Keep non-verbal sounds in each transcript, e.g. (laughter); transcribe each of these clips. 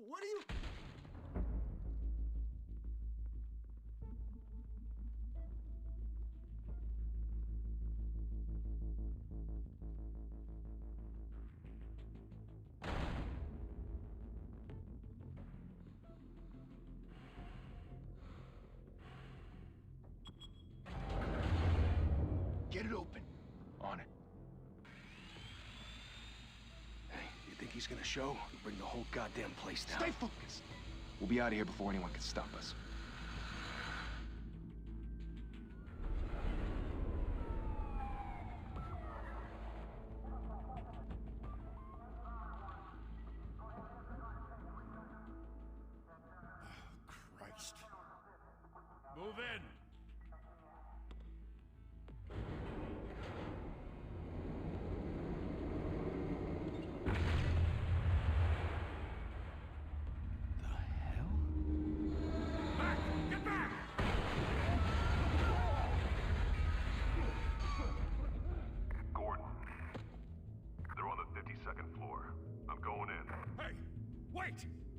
What are you... Get it open. On it. Hey, you think he's gonna show? We'll bring the whole goddamn place down. Stay focused! We'll be out of here before anyone can stop us. Oh, Christ. Move in!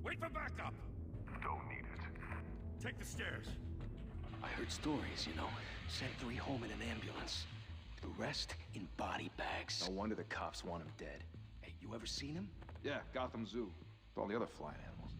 Wait for backup! Don't need it. Take the stairs. I heard stories, you know. Sent 3 home in an ambulance. The rest in body bags. No wonder the cops want him dead. Hey, you ever seen him? Yeah, Gotham Zoo. With all the other flying animals.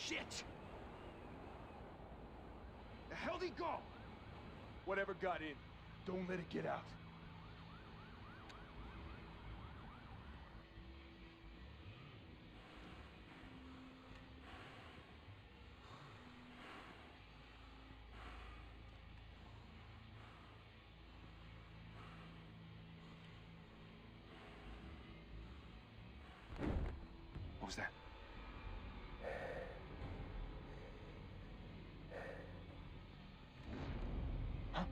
Shit! The hell'd he go? Whatever got in, don't let it get out. What was that? Huh?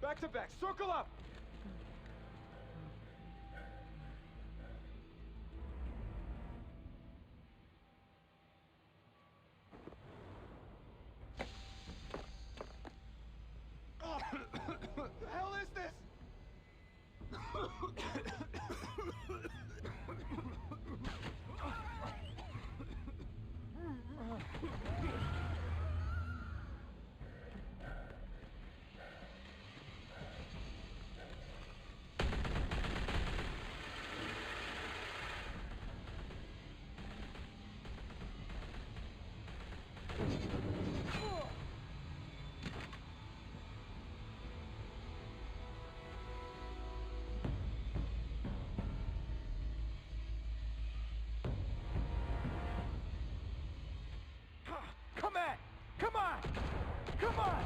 Back to back, circle up! The hell is this? Come on! Come on!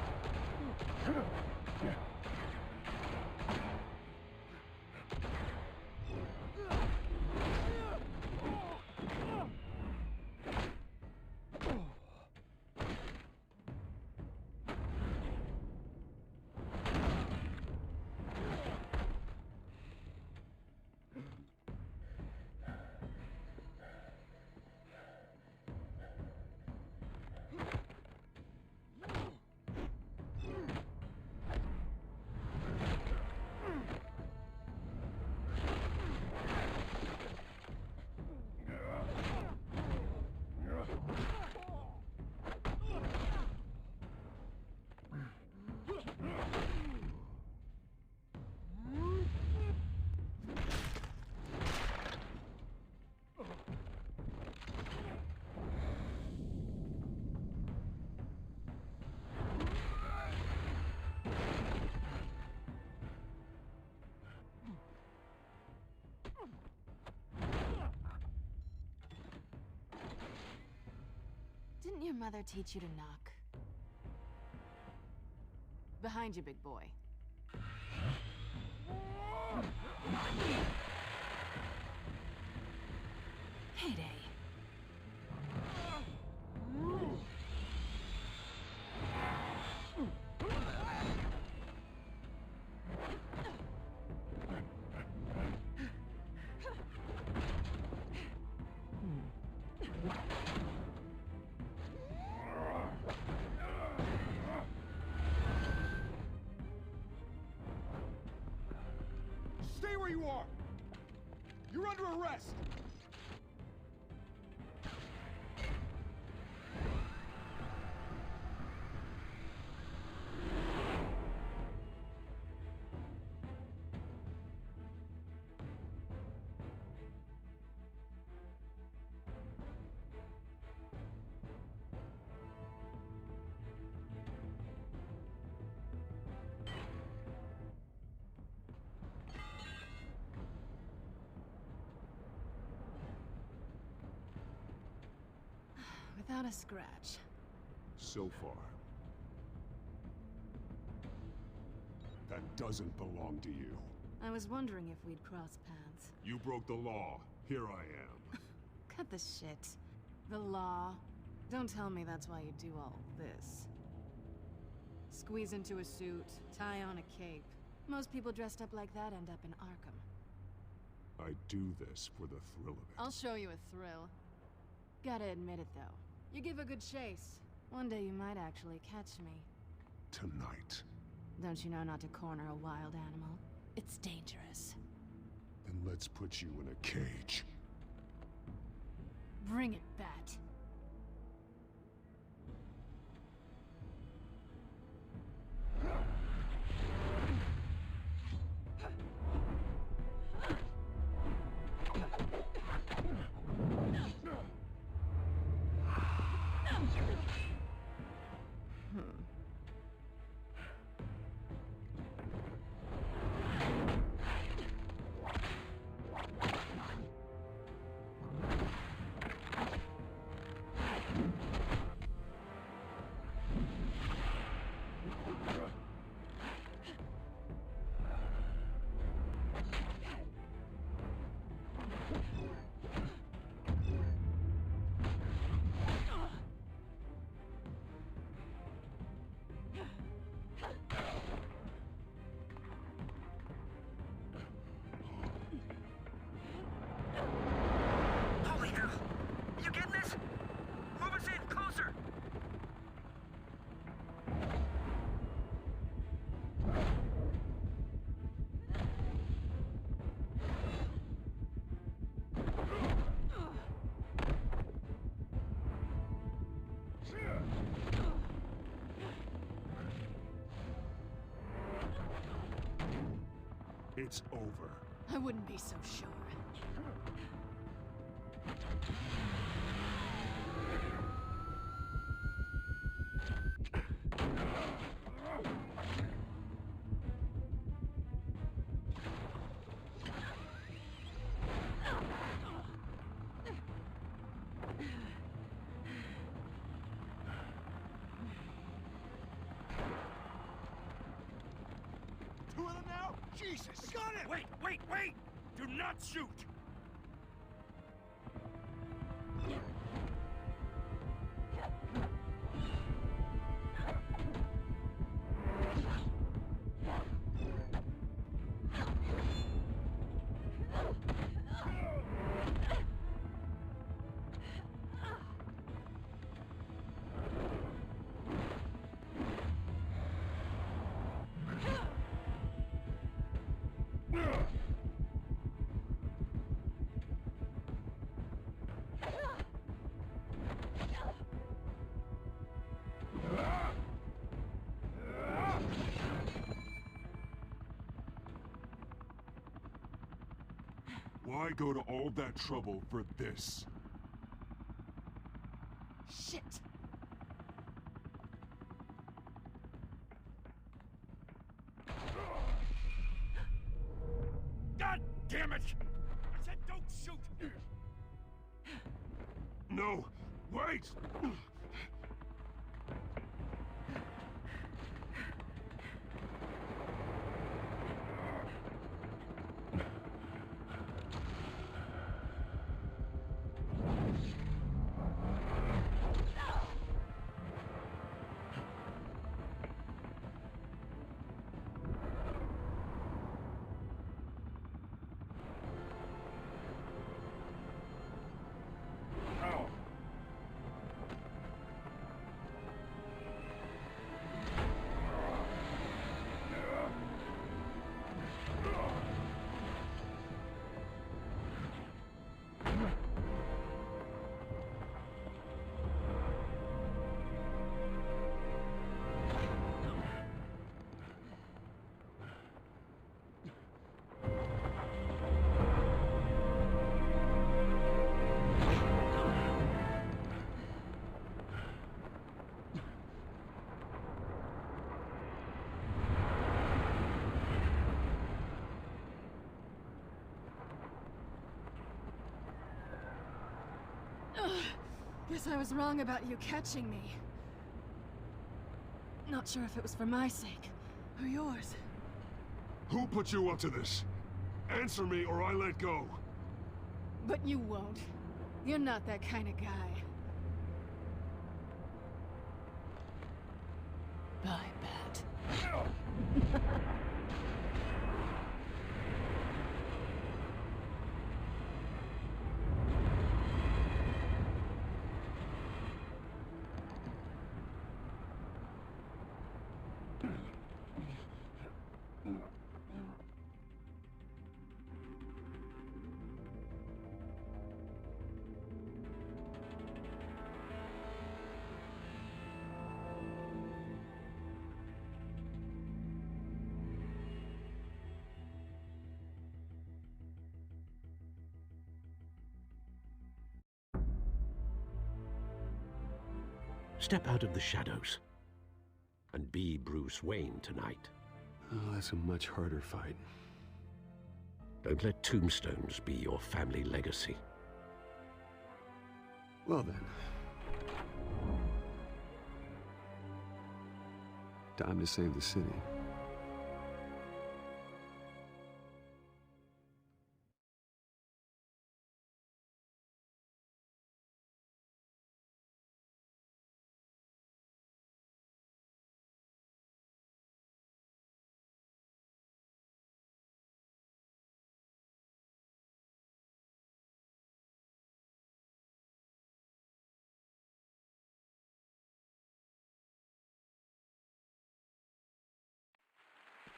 Didn't your mother teach you to knock? Behind you, big boy. Heyday. Stay where you are! You're under arrest! Without a scratch. So far. That doesn't belong to you. I was wondering if we'd cross paths. You broke the law. Here I am. Cut the shit. The law. Don't tell me that's why you do all this. Squeeze into a suit, tie on a cape. Most people dressed up like that end up in Arkham. I do this for the thrill of it. I'll show you a thrill. Gotta admit it, though. You give a good chase. One day you might actually catch me. Tonight. Don't you know not to corner a wild animal? It's dangerous. Then let's put you in a cage. Bring it, Bat. It's over. I wouldn't be so sure. Two of them now? Jesus! I got it! Wait, wait, wait! Do not shoot! Why go to all that trouble for this? Shit! God damn it! I said don't shoot! No! Wait! Guess I was wrong about you catching me. Not sure if it was for my sake, or yours. Who put you up to this? Answer me or I let go. But you won't. You're not that kind of guy. Bye, Bat. Step out of the shadows and be Bruce Wayne tonight. Oh, that's a much harder fight. Don't let tombstones be your family legacy. Well then. Time to save the city.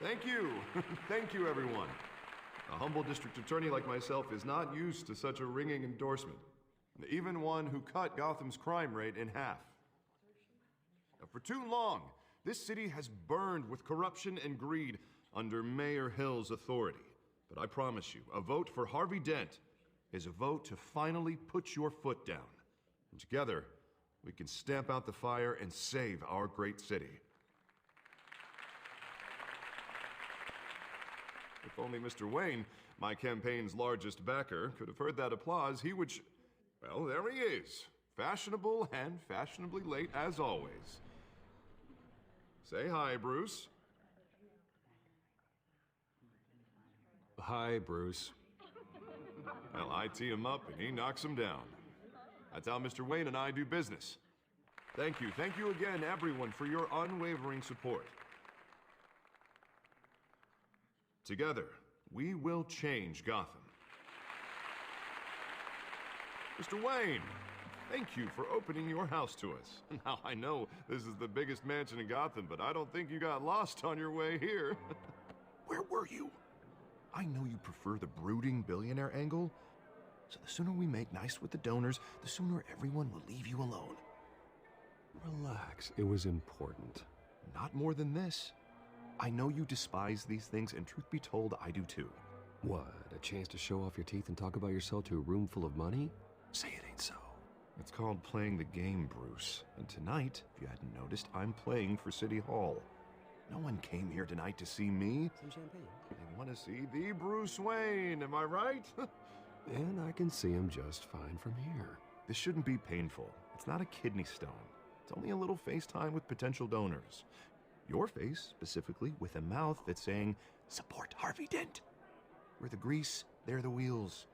Thank you. Thank you, everyone. A humble district attorney like myself is not used to such a ringing endorsement. Even one who cut Gotham's crime rate in half. Now, for too long, this city has burned with corruption and greed under Mayor Hill's authority. But I promise you, a vote for Harvey Dent is a vote to finally put your foot down. And together, we can stamp out the fire and save our great city. If only Mr. Wayne, my campaign's largest backer, could have heard that applause, he would well, there he is. Fashionable and fashionably late as always. Say hi, Bruce. Hi, Bruce. Well, I tee him up and he knocks him down. That's how Mr. Wayne and I do business. Thank you again, everyone, for your unwavering support. Together, we will change Gotham. Mr. Wayne, thank you for opening your house to us. Now, I know this is the biggest mansion in Gotham, but I don't think you got lost on your way here. Where were you? I know you prefer the brooding billionaire angle, so the sooner we make nice with the donors, the sooner everyone will leave you alone. Relax, it was important. Not more than this. I know you despise these things, and truth be told, I do too. What, a chance to show off your teeth and talk about yourself to a room full of money? Say it ain't so. It's called playing the game, Bruce. And tonight, if you hadn't noticed, I'm playing for City Hall. No one came here tonight to see me. Some champagne. They want to see the Bruce Wayne, am I right? And I can see him just fine from here. This shouldn't be painful. It's not a kidney stone. It's only a little FaceTime with potential donors. Your face, specifically, with a mouth that's saying, support Harvey Dent. We're the grease, they're the wheels.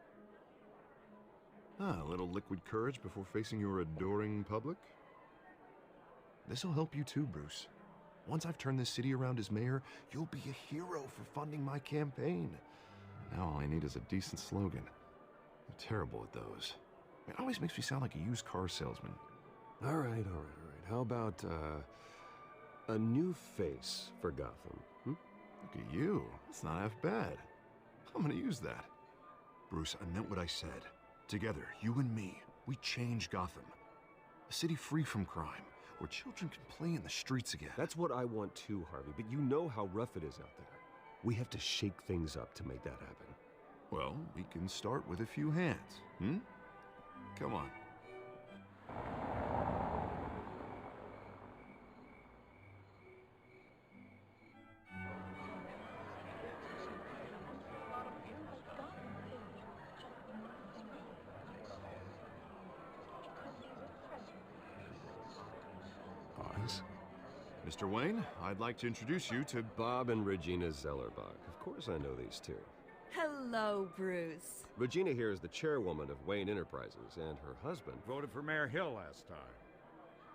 A little liquid courage before facing your adoring public. This'll help you too, Bruce. Once I've turned this city around as mayor, you'll be a hero for funding my campaign. Now all I need is a decent slogan. I'm terrible at those. It always makes me sound like a used car salesman. All right. How about, a new face for Gotham, Look at you. It's not half bad. I'm gonna use that. Bruce, I meant what I said. Together, you and me, we change Gotham. A city free from crime, where children can play in the streets again. That's what I want too, Harvey, but you know how rough it is out there. We have to shake things up to make that happen. Well, we can start with a few hands, Come on. Mr. Wayne, I'd like to introduce you to Bob and Regina Zellerbach. Of course I know these two. Hello, Bruce. Regina here is the chairwoman of Wayne Enterprises, and her husband... Voted for Mayor Hill last time.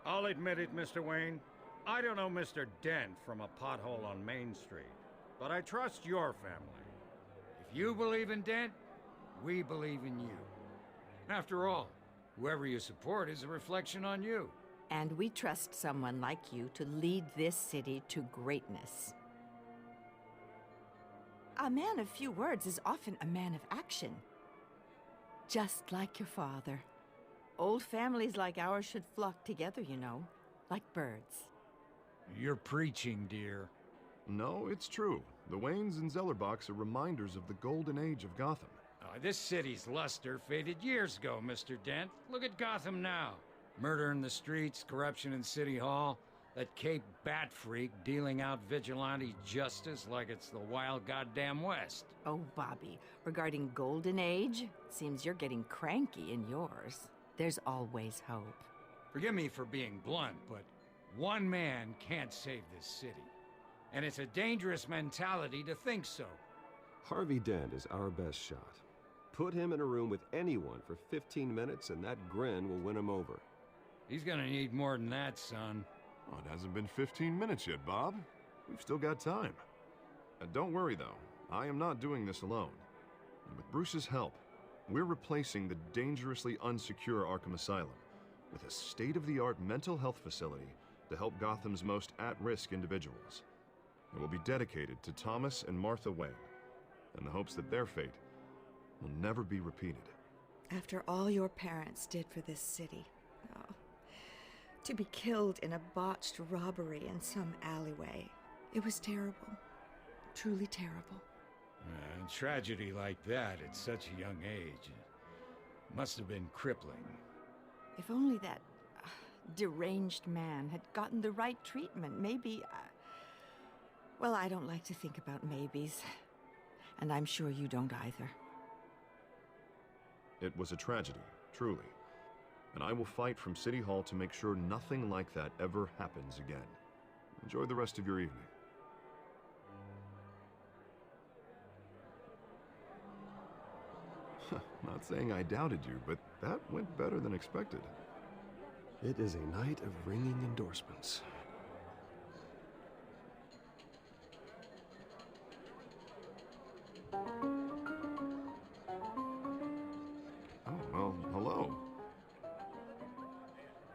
I'll admit it, Mr. Wayne. I don't know Mr. Dent from a pothole on Main Street, but I trust your family. If you believe in Dent, we believe in you. After all, whoever you support is a reflection on you. And we trust someone like you to lead this city to greatness. A man of few words is often a man of action. Just like your father. Old families like ours should flock together, you know, like birds. You're preaching, dear. No, it's true. The Waynes and Zellerbachs are reminders of the golden age of Gotham. This city's luster faded years ago, Mr. Dent. Look at Gotham now. Murder in the streets, corruption in City Hall, that Cape bat freak dealing out vigilante justice like it's the wild goddamn West. Oh, Bobby, regarding Golden Age, seems you're getting cranky in yours. There's always hope. Forgive me for being blunt, but one man can't save this city. And it's a dangerous mentality to think so. Harvey Dent is our best shot. Put him in a room with anyone for 15 minutes and that grin will win him over. He's gonna need more than that, son. Oh, it hasn't been 15 minutes yet, Bob. We've still got time. Don't worry, though. I am not doing this alone. And with Bruce's help, we're replacing the dangerously unsecure Arkham Asylum with a state-of-the-art mental health facility to help Gotham's most at-risk individuals. It will be dedicated to Thomas and Martha Wayne, in the hopes that their fate will never be repeated. After all your parents did for this city, to be killed in a botched robbery in some alleyway, it was terrible. Truly terrible. Tragedy like that at such a young age must have been crippling. If only that deranged man had gotten the right treatment, maybe... well, I don't like to think about maybes. And I'm sure you don't either. It was a tragedy, truly. And I will fight from City Hall to make sure nothing like that ever happens again. Enjoy the rest of your evening. Not saying I doubted you, but that went better than expected. It is a night of ringing endorsements. Oh, well, hello.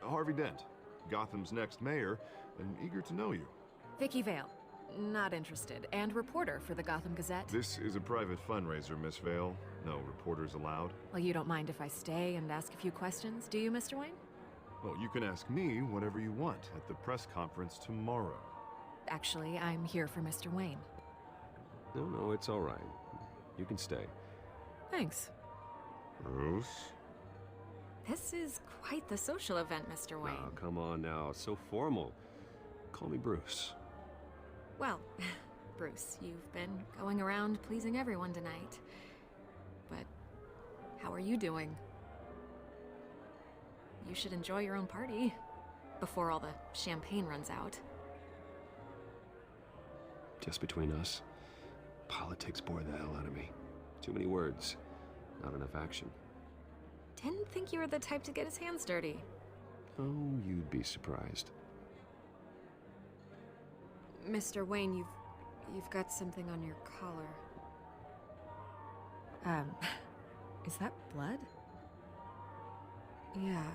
Harvey Dent, Gotham's next mayor, and eager to know you. Vicky Vale. Not interested. And reporter for the Gotham Gazette. This is a private fundraiser, Miss Vale. No reporters allowed. Well, you don't mind if I stay and ask a few questions, do you, Mr. Wayne? Well, you can ask me whatever you want at the press conference tomorrow. Actually, I'm here for Mr. Wayne. No, it's all right. You can stay. Thanks. Bruce? This is quite the social event, Mr. Wayne. Oh, come on now. So formal. Call me Bruce. Well, Bruce, you've been going around pleasing everyone tonight. But how are you doing? You should enjoy your own party before all the champagne runs out. Just between us, politics bore the hell out of me. Too many words, not enough action. Didn't think you were the type to get his hands dirty. Oh, you'd be surprised. Mr. Wayne, you've got something on your collar. Is that blood? Yeah.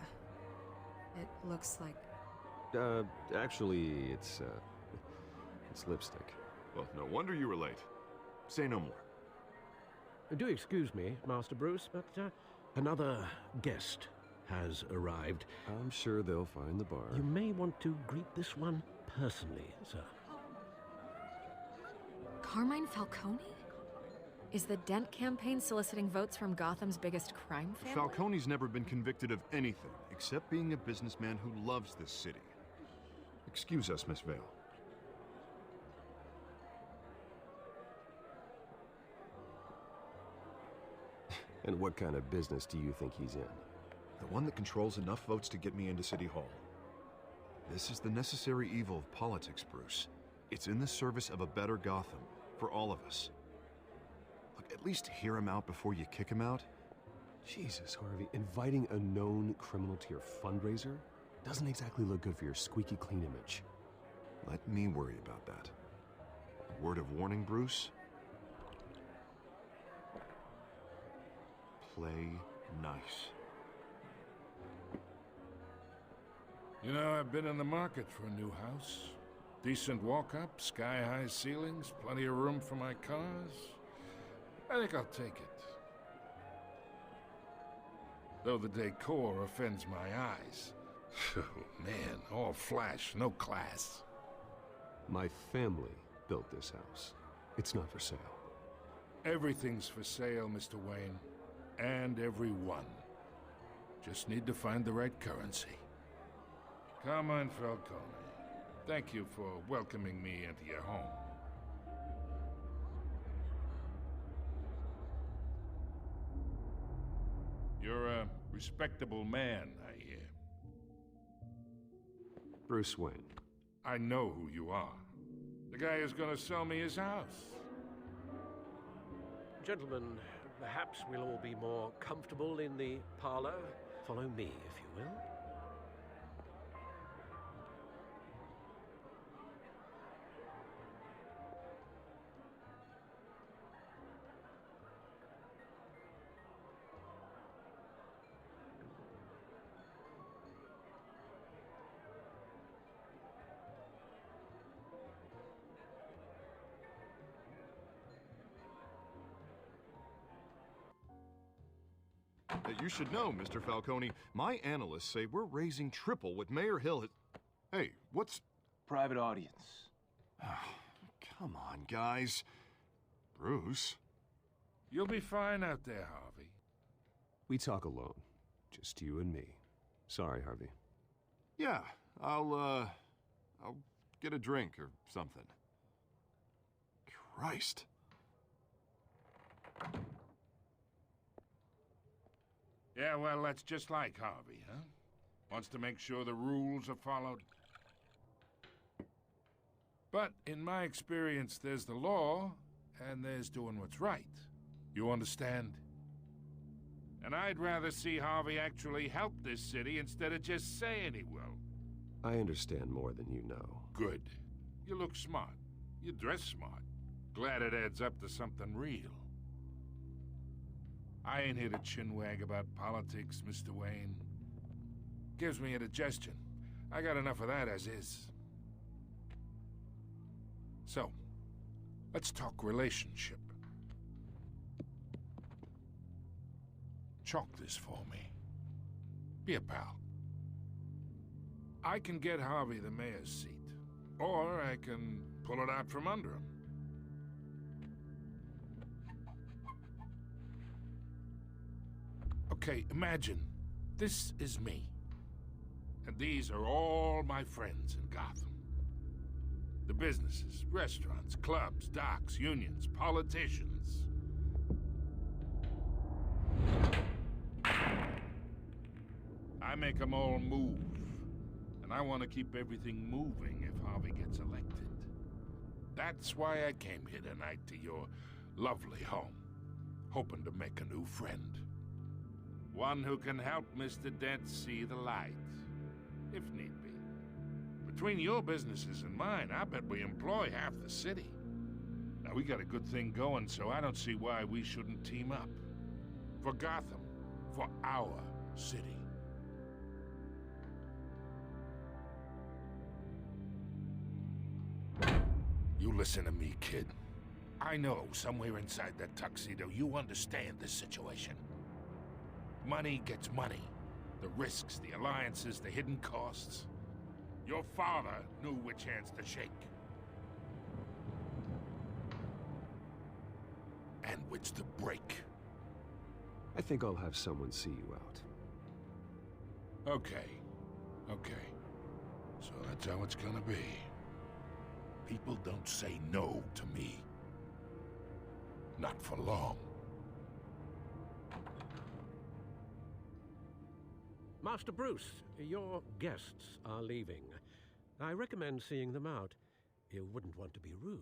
It looks like... Actually, it's lipstick. Well, no wonder you were late. Say no more. Do excuse me, Master Bruce, but another guest has arrived. I'm sure they'll find the bar. You may want to greet this one personally, sir. Carmine Falcone? Is the Dent campaign soliciting votes from Gotham's biggest crime family? Falcone's never been convicted of anything, except being a businessman who loves this city. Excuse us, Miss Vale. And what kind of business do you think he's in? The one that controls enough votes to get me into City Hall. This is the necessary evil of politics, Bruce. It's in the service of a better Gotham, for all of us. Look, at least hear him out before you kick him out. Jesus, Harvey, inviting a known criminal to your fundraiser doesn't exactly look good for your squeaky clean image. Let me worry about that. A word of warning, Bruce? Play nice. You know, I've been in the market for a new house. Decent walk-up, sky-high ceilings, plenty of room for my cars. I think I'll take it. Though the decor offends my eyes. Oh, man, all flash, no class. My family built this house. It's not for sale. Everything's for sale, Mr. Wayne. And everyone. Just need to find the right currency. Carmine Falcone, thank you for welcoming me into your home. You're a respectable man, I hear. Bruce Wayne. I know who you are. The guy who's gonna sell me his house. Gentlemen, perhaps we'll all be more comfortable in the parlor. Follow me, if you will. You should know, Mr. Falcone, my analysts say we're raising triple what Mayor Hill has... Hey, what's... Private audience. Come on, guys. Bruce? You'll be fine out there, Harvey. We talk alone. Just you and me. Sorry, Harvey. Yeah, I'll get a drink or something. Christ. Yeah, well, that's just like Harvey, huh? Wants to make sure the rules are followed. But in my experience, there's the law, and there's doing what's right. You understand? And I'd rather see Harvey actually help this city instead of just saying he will. I understand more than you know. Good. You look smart. You dress smart. Glad it adds up to something real. I ain't here to chinwag about politics, Mr. Wayne. Gives me indigestion. I got enough of that as is. So, let's talk relationship. Chalk this for me. Be a pal. I can get Harvey the mayor's seat, or I can pull it out from under him. Okay, imagine, this is me. And these are all my friends in Gotham. The businesses, restaurants, clubs, docks, unions, politicians. I make them all move. And I want to keep everything moving if Harvey gets elected. That's why I came here tonight to your lovely home, hoping to make a new friend. One who can help Mr. Dent see the light, if need be. Between your businesses and mine, I bet we employ half the city. Now, we got a good thing going, so I don't see why we shouldn't team up. For Gotham, for our city. You listen to me, kid. I know somewhere inside that tuxedo you understand this situation. Money gets money. The risks, the alliances, the hidden costs. Your father knew which hands to shake. And which to break. I think I'll have someone see you out. Okay. Okay. So that's how it's gonna be. People don't say no to me. Not for long. Master Bruce, your guests are leaving. I recommend seeing them out. You wouldn't want to be rude.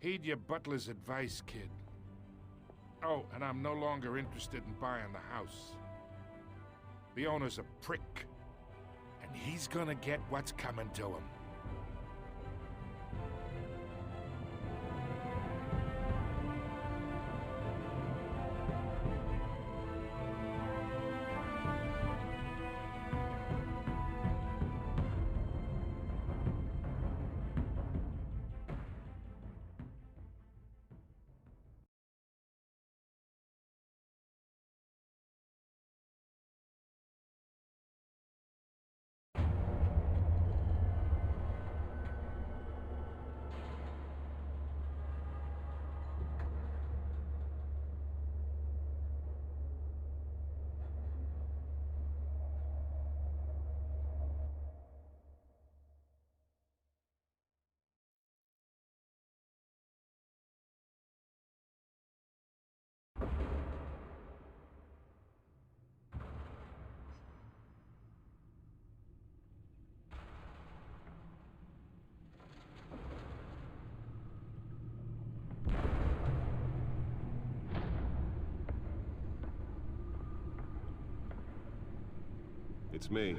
Heed your butler's advice, kid. Oh, and I'm no longer interested in buying the house. The owner's a prick, and he's gonna get what's coming to him. It's me.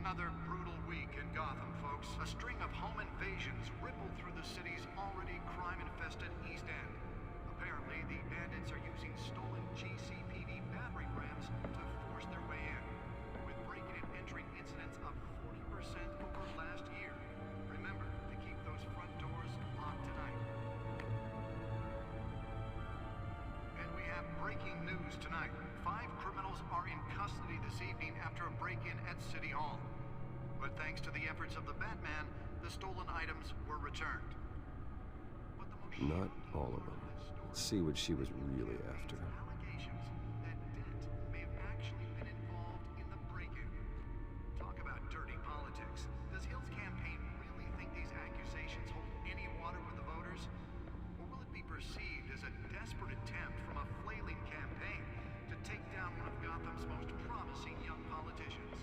Another brutal week in Gotham, folks. A string of home invasions rippled through the city's already crime-infested East End. Apparently, the bandits are using stolen GCPD battering rams to force their way in, with breaking and entering incidents up 40% over last year. Remember to keep those front doors locked tonight. And we have breaking news tonight. 5 criminals are in custody this evening after a break-in at City Hall. But thanks to the efforts of the Batman, the stolen items were returned. Not all of them. Let's see what she was really after. Allegations that Dent may have actually been involved in the break-in. Talk about dirty politics. Does Hill's campaign really think these accusations hold any water with the voters? Or will it be perceived as a desperate attempt from a flailing campaign to take down one of Gotham's most promising young politicians?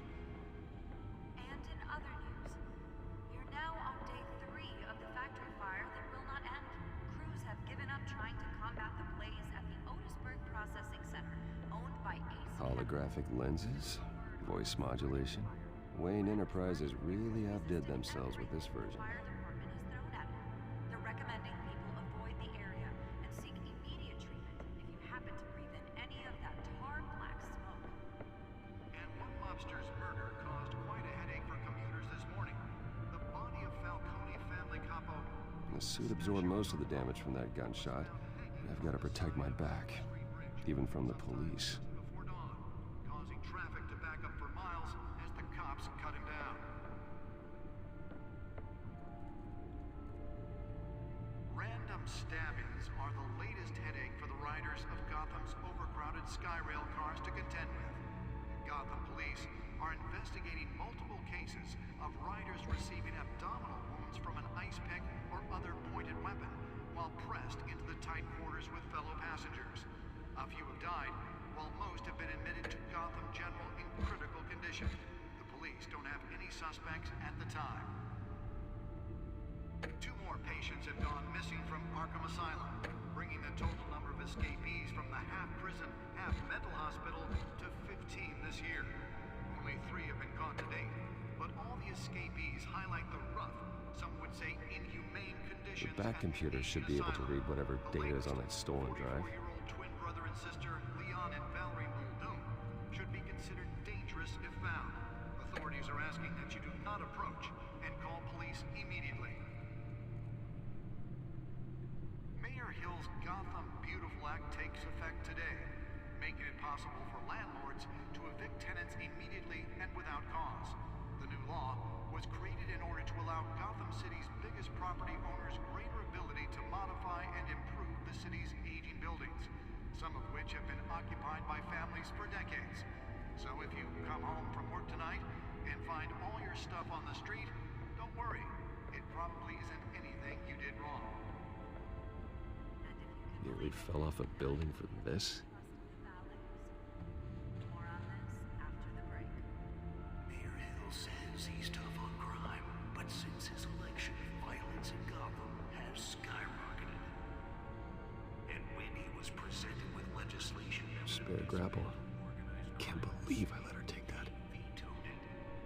And in other news, you're now on day 3 of the factory fire that will not end. Crews have given up trying to combat the blaze at the Otisburg Processing Center, owned by Ace. Holographic lenses? Voice modulation? Wayne Enterprises really outdid themselves with this version. Fire department is thrown at it. They're recommending people avoid the area and seek immediate treatment if you happen to breathe in any of that tar black smoke. And one mobster's murder caused quite a headache for commuters this morning. The body of Falcone family capo. The suit absorbed most of the damage from that gunshot. I've got to protect my back, even from the police. Before dawn, causing traffic to back up for miles as the cops cut him down. Random stabbings are the latest headache for the riders of Gotham's overcrowded Skyrail cars to contend with. Gotham police are investigating multiple cases of riders receiving abdominal wounds from an ice pick or other pointed weapon while pressed into the tight quarters with fellow passengers. A few have died, while most have been admitted to Gotham General in critical condition. The police don't have any suspects at the time. 2 more patients have gone missing from Arkham Asylum, bringing the total number of escapees from the half-prison, half-mental hospital to 15 this year. Only 3 have been caught to date, but all the escapees highlight the rough, some would say inhumane conditions. The back computer should be able to read whatever data is on that stolen drive. 44-year-old twin brother and sister, Leon and Valerie Muldoon, should be considered dangerous if found. Authorities are asking that you do not approach and call police immediately. Mayor Hill's Gotham Beautiful Act takes effect today, making it possible for landlords to evict tenants immediately and without cause. The new law was created in order to allow Gotham City's biggest property owners greater ability to modify and improve the city's aging buildings, some of which have been occupied by families for decades. So if you come home from work tonight and find all your stuff on the street, don't worry. It probably isn't anything you did wrong. Nearly fell off a building for this? More on this after the break. Mayor Hill says he's tough on crime, but since his election, violence in Gotham has skyrocketed. And when he was presented with legislation that Spare grapple. Can't believe I let her take that. vetoed it,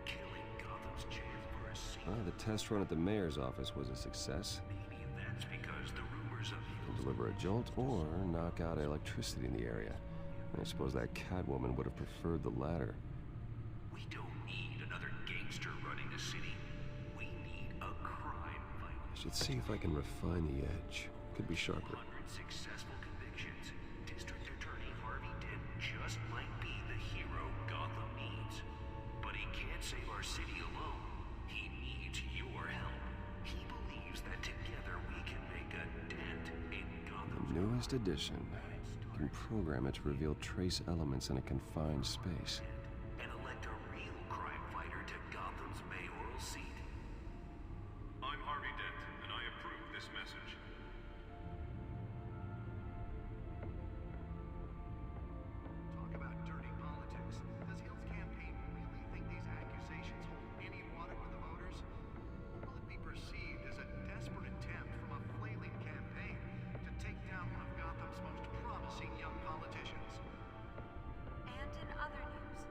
killing Gotham's chance for a seat. The test run at the mayor's office was a success. Maybe that's because the rumors of Can deliver a jolt or knock out electricity in the area. I suppose that Catwoman would have preferred the latter. We don't need another gangster running the city. We need a crime fighter. I should see if I can refine the edge. Could be sharper. 100 successful convictions. District Attorney Harvey Dent just might be the hero Gotham needs. But he can't save our city alone. He needs your help. He believes that together we can make a dent in Gotham's The newest edition. You can program it to reveal trace elements in a confined space. and elect a real crime fighter to Gotham's mayoral seat. I'm Harvey Dent, and I approve this message. Talk about dirty politics. Does Hill's campaign really think these accusations hold any water with the voters? Or will it be perceived as a desperate attempt from a flailing campaign to take down one of Gotham's most promising young politicians? And in other news,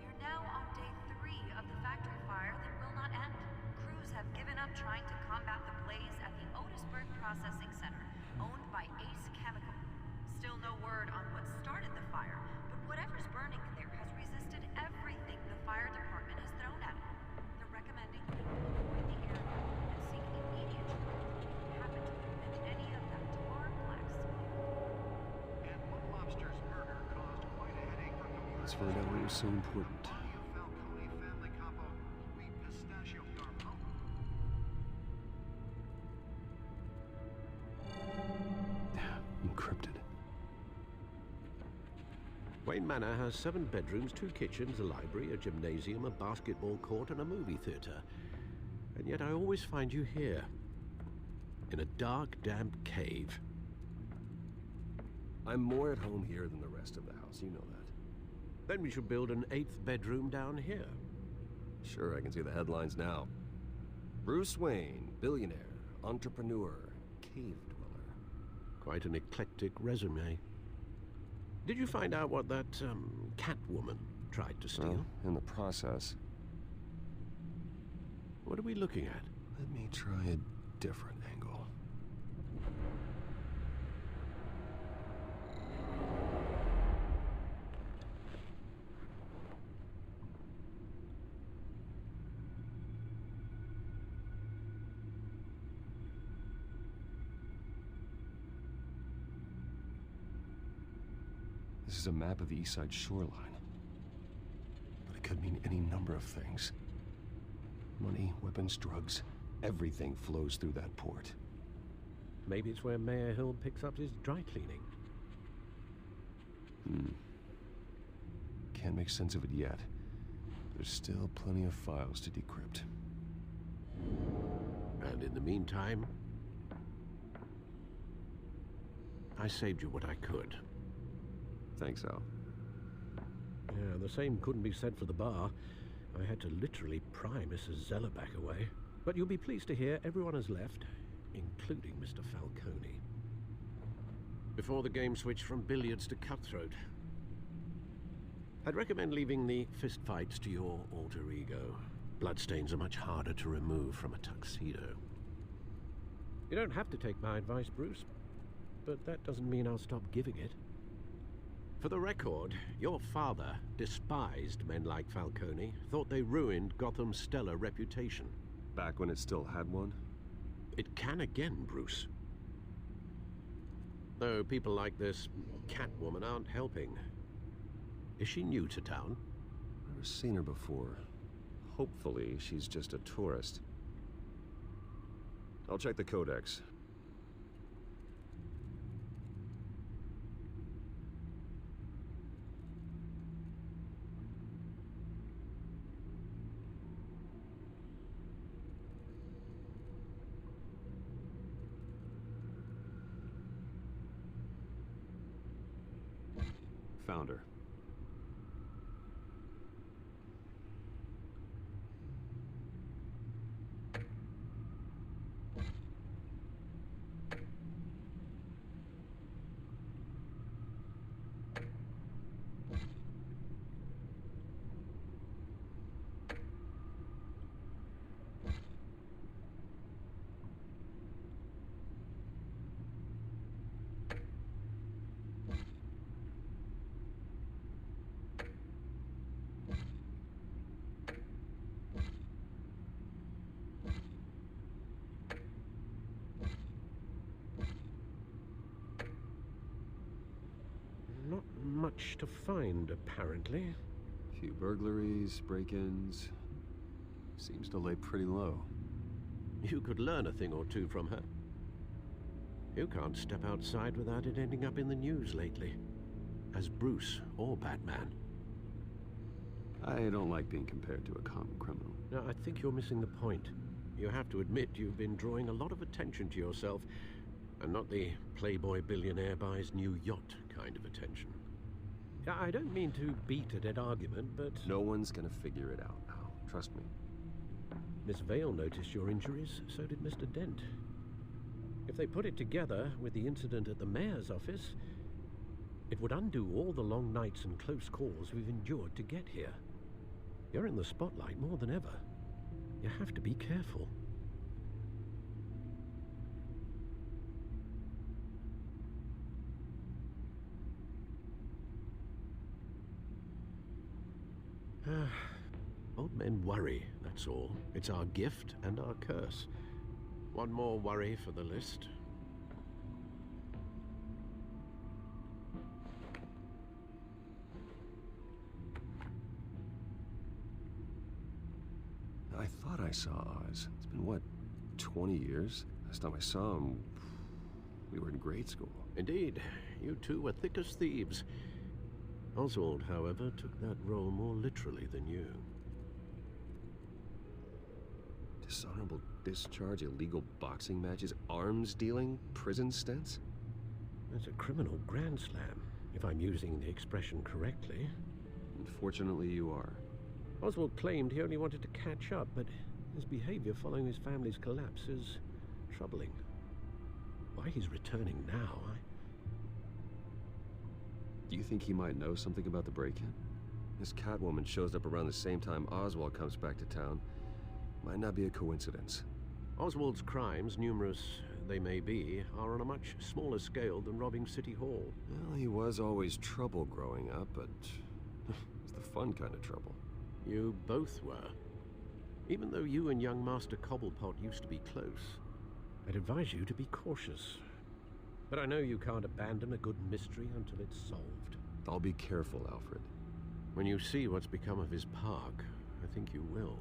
you're now on day 3 of the factory fire that will not end. Crews have given up trying to combat the blaze at the Otisburg Processing Center, owned by Ace Chemical. Still no word on what started the fire, but whatever's burning in there has resisted everything the fire department has thrown at it. They're recommending you avoid the area and seek immediate treatment if you happen to admit any of that tar black smoke. And one lobster's murder caused quite a headache for commuters. Let's find out what was so important. Body of Falcone family capo Louis Pistachio Garmo. Encrypted. Wayne Manor has 7 bedrooms, 2 kitchens, a library, a gymnasium, a basketball court, and a movie theater. And yet I always find you here, in a dark, damp cave. I'm more at home here than the rest of the house, you know that. Then we should build an 8th bedroom down here. Sure, I can see the headlines now. Bruce Wayne, billionaire, entrepreneur, cave dweller. Quite an eclectic resume. Did you find out what that, Catwoman tried to steal? Well, in the process. What are we looking at? Let me try a different angle. This is a map of the East Side shoreline. But it could mean any number of things. Money, weapons, drugs, everything flows through that port. Maybe it's where Mayor Hill picks up his dry cleaning. Can't make sense of it yet. There's still plenty of files to decrypt. And in the meantime, I saved you what I could. Thanks, Al. Yeah, the same couldn't be said for the bar. I had to literally pry Mrs. Zeller back away. But you'll be pleased to hear everyone has left, including Mr. Falcone. Before the game switched from billiards to cutthroat. I'd recommend leaving the fistfights to your alter ego. Bloodstains are much harder to remove from a tuxedo. You don't have to take my advice, Bruce, but that doesn't mean I'll stop giving it. For the record, your father despised men like Falcone, thought they ruined Gotham's stellar reputation. Back when it still had one? It can again, Bruce. Though people like this Catwoman aren't helping. Is she new to town? Never seen her before. Hopefully, she's just a tourist. I'll check the codex. Found her. Not much to find, apparently. Few burglaries, break-ins. Seems to lay pretty low. You could learn a thing or two from her. You can't step outside without it ending up in the news lately. As Bruce or Batman. I don't like being compared to a common criminal. No, I think you're missing the point. You have to admit you've been drawing a lot of attention to yourself, and not the playboy billionaire buys new yacht kind of attention. I don't mean to beat a dead argument, but... No one's gonna figure it out now. Trust me. Miss Vale noticed your injuries, so did Mr. Dent. If they put it together with the incident at the mayor's office, it would undo all the long nights and close calls we've endured to get here. You're in the spotlight more than ever. You have to be careful. Old men worry, that's all. It's our gift and our curse. One more worry for the list. I thought I saw Oz. It's been, what, 20 years? Last time I saw him, we were in grade school. Indeed. You two were thick as thieves. Oswald, however, took that role more literally than you. Dishonorable discharge, illegal boxing matches, arms dealing, prison stints? That's a criminal grand slam, if I'm using the expression correctly. Unfortunately, you are. Oswald claimed he only wanted to catch up, but his behavior following his family's collapse is troubling. Why he's returning now, Do you think he might know something about the break-in? This Catwoman shows up around the same time Oswald comes back to town. Might not be a coincidence. Oswald's crimes, numerous they may be, are on a much smaller scale than robbing City Hall. Well, he was always trouble growing up, but it's the fun kind of trouble. You both were. Even though you and young Master Cobblepot used to be close, I'd advise you to be cautious. But I know you can't abandon a good mystery until it's solved. I'll be careful, Alfred. When you see what's become of his park, I think you will.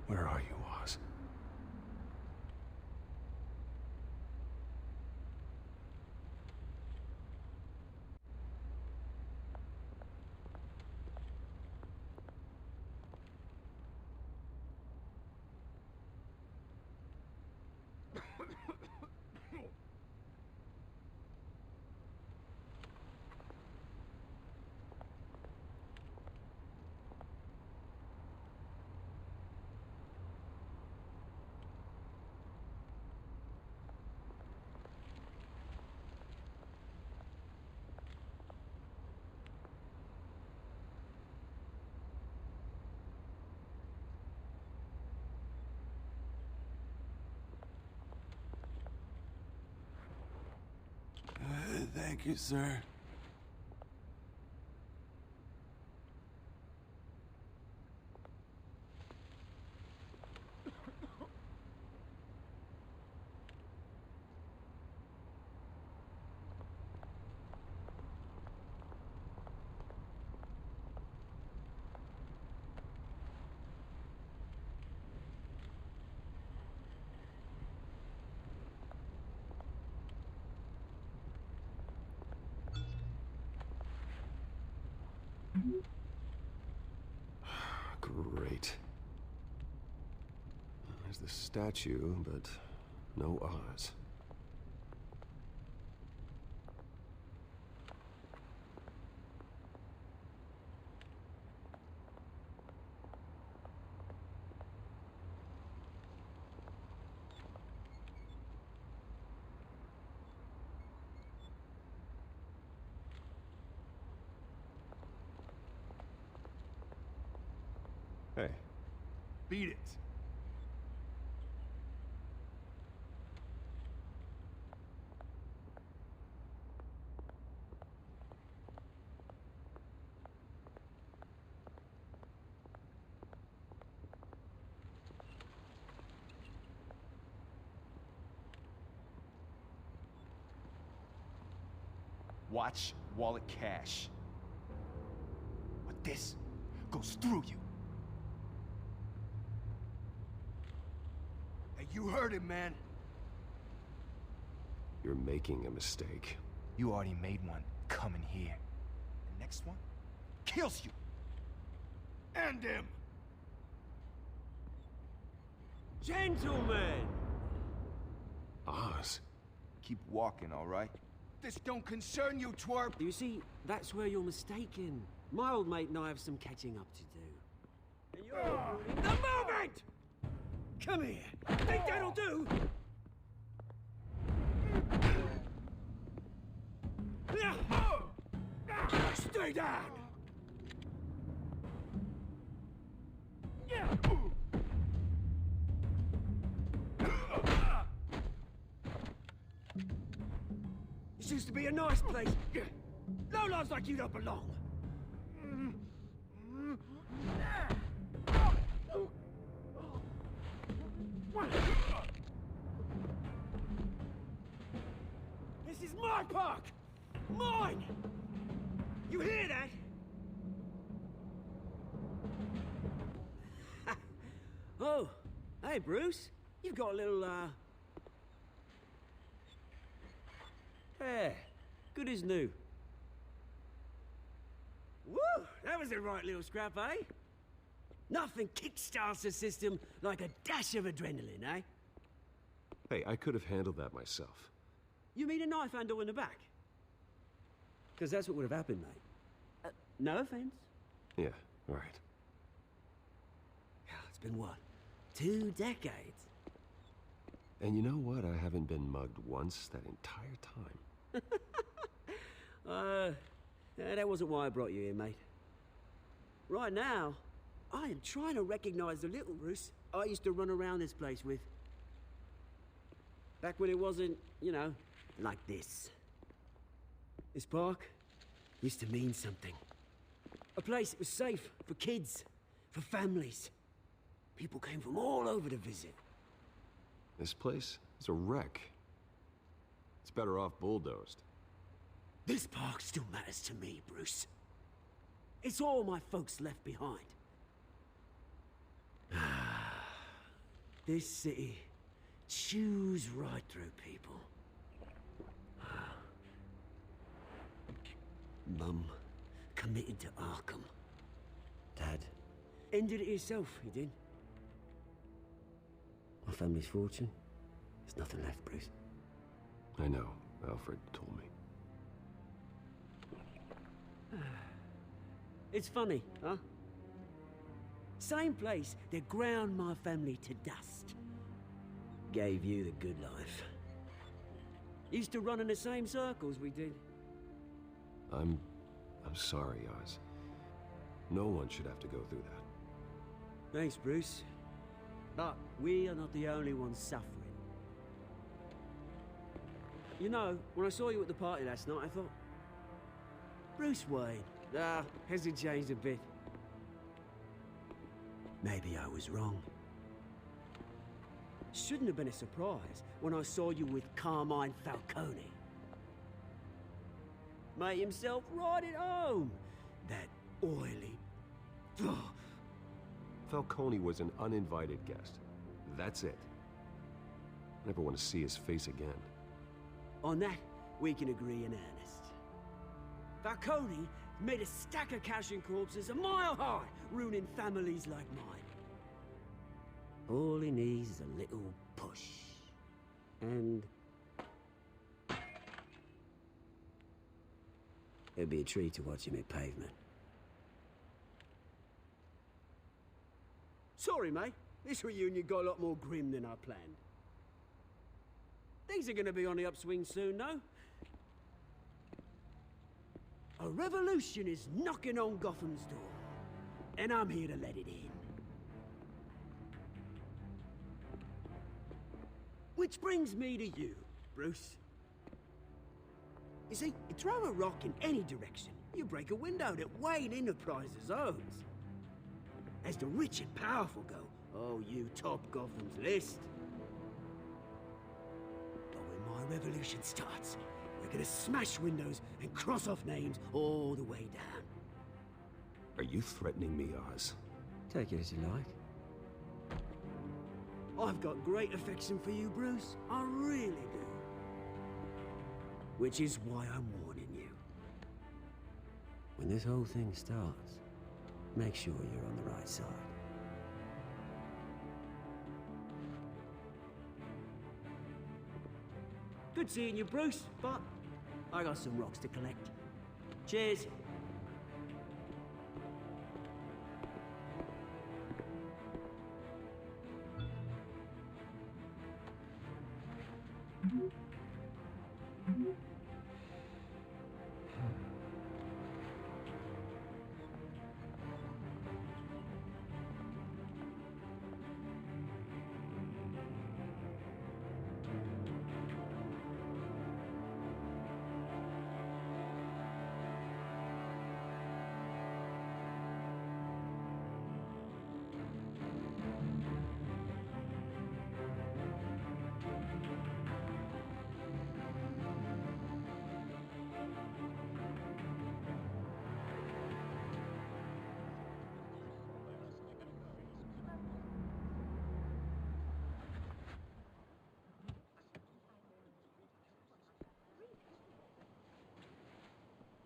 Where are you, Oz? Thank you, sir. Great. There's the statue, but no Oz. Hey. Beat it. Watch wallet cash. But this goes through you. Hey, you heard it, man. You're making a mistake. You already made one coming here. The next one kills you. And him. Gentlemen! Oz. Keep walking, all right? This don't concern you, twerp! You see, that's where you're mistaken. My old mate and I have some catching up to do. And you're... The moment! Come here! Think that'll do? Stay down! This used to be a nice place. No lives like you don't belong. This is my park! Mine! You hear that? Oh, hey Bruce. You've got a little, hair. Good as new. Woo! That was a right little scrap, eh? Nothing kickstarts the system like a dash of adrenaline, eh? Hey, I could have handled that myself. You mean a knife handle in the back? Because that's what would have happened, mate. No offense. Yeah, right. It's been what? 2 decades? And you know what? I haven't been mugged once that entire time. That wasn't why I brought you here, mate. Right now, I am trying to recognize the little Bruce I used to run around this place with. Back when it wasn't, you know, like this. This park used to mean something. A place that was safe for kids, for families. People came from all over to visit. This place is a wreck. It's better off bulldozed. This park still matters to me, Bruce. It's all my folks left behind. This city chews right through people. Mum committed to Arkham. Dad ended it himself, he did. My family's fortune, there's nothing left, Bruce. I know, Alfred told me. It's funny, huh? Same place that ground my family to dust. Gave you the good life. Used to run in the same circles we did. I'm sorry, Oz. No one should have to go through that. Thanks, Bruce. But we are not the only ones suffering. You know, when I saw you at the party last night, I thought... Bruce Wayne. Has he changed a bit? Maybe I was wrong. Shouldn't have been a surprise when I saw you with Carmine Falcone. Made himself right at home. That oily... Falcone was an uninvited guest. That's it. I never want to see his face again. On that, we can agree in earnest. Falcone made a stack of cashing corpses a mile high, ruining families like mine. All he needs is a little push. And... it'd be a treat to watch him hit pavement. Sorry, mate. This reunion got a lot more grim than I planned. Things are gonna be on the upswing soon, no? A revolution is knocking on Gotham's door, and I'm here to let it in. Which brings me to you, Bruce. You see, you throw a rock in any direction, you break a window that Wayne Enterprises owns. As the rich and powerful go, oh, you top Gotham's list. But when my revolution starts, we're gonna smash windows and cross off names all the way down. Are you threatening me, Oz? Take it as you like. I've got great affection for you, Bruce. I really do. Which is why I'm warning you. When this whole thing starts, make sure you're on the right side. Good seeing you, Bruce, but I got some rocks to collect. Cheers.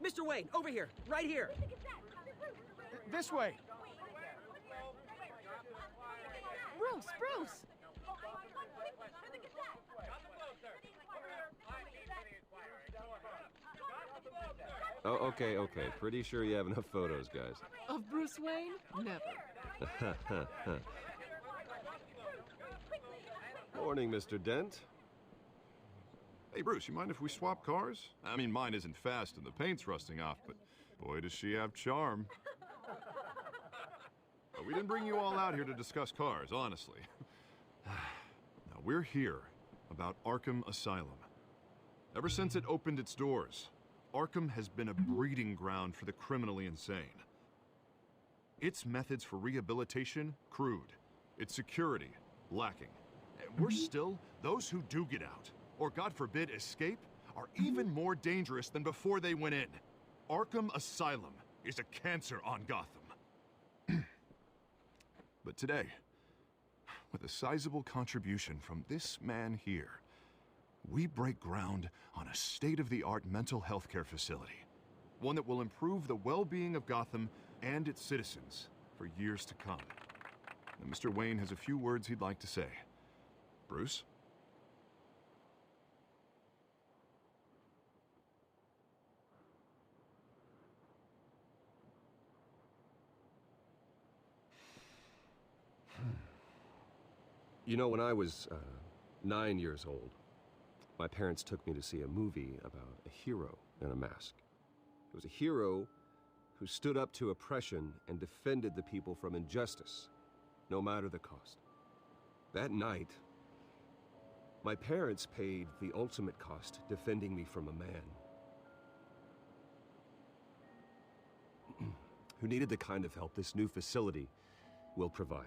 Mr. Wayne, over here, right here. This way. Bruce! Oh, okay. Pretty sure you have enough photos, guys. Of Bruce Wayne? Never. Morning, Mr. Dent. Hey, Bruce, you mind if we swap cars? I mean, mine isn't fast and the paint's rusting off, but boy, does she have charm. We didn't bring you all out here to discuss cars, honestly. Now, we're here about Arkham Asylum. Ever since it opened its doors, Arkham has been a breeding ground for the criminally insane. Its methods for rehabilitation, crude. Its security, lacking. And worse still, those who do get out, or God forbid escape, are even more dangerous than before they went in. Arkham Asylum is a cancer on Gotham. But today, with a sizable contribution from this man here, we break ground on a state-of-the-art mental health care facility. One that will improve the well-being of Gotham and its citizens for years to come. And Mr. Wayne has a few words he'd like to say. Bruce? You know, when I was 9 years old, my parents took me to see a movie about a hero in a mask. It was a hero who stood up to oppression and defended the people from injustice, no matter the cost. That night, My parents paid the ultimate cost defending me from a man who needed the kind of help this new facility will provide.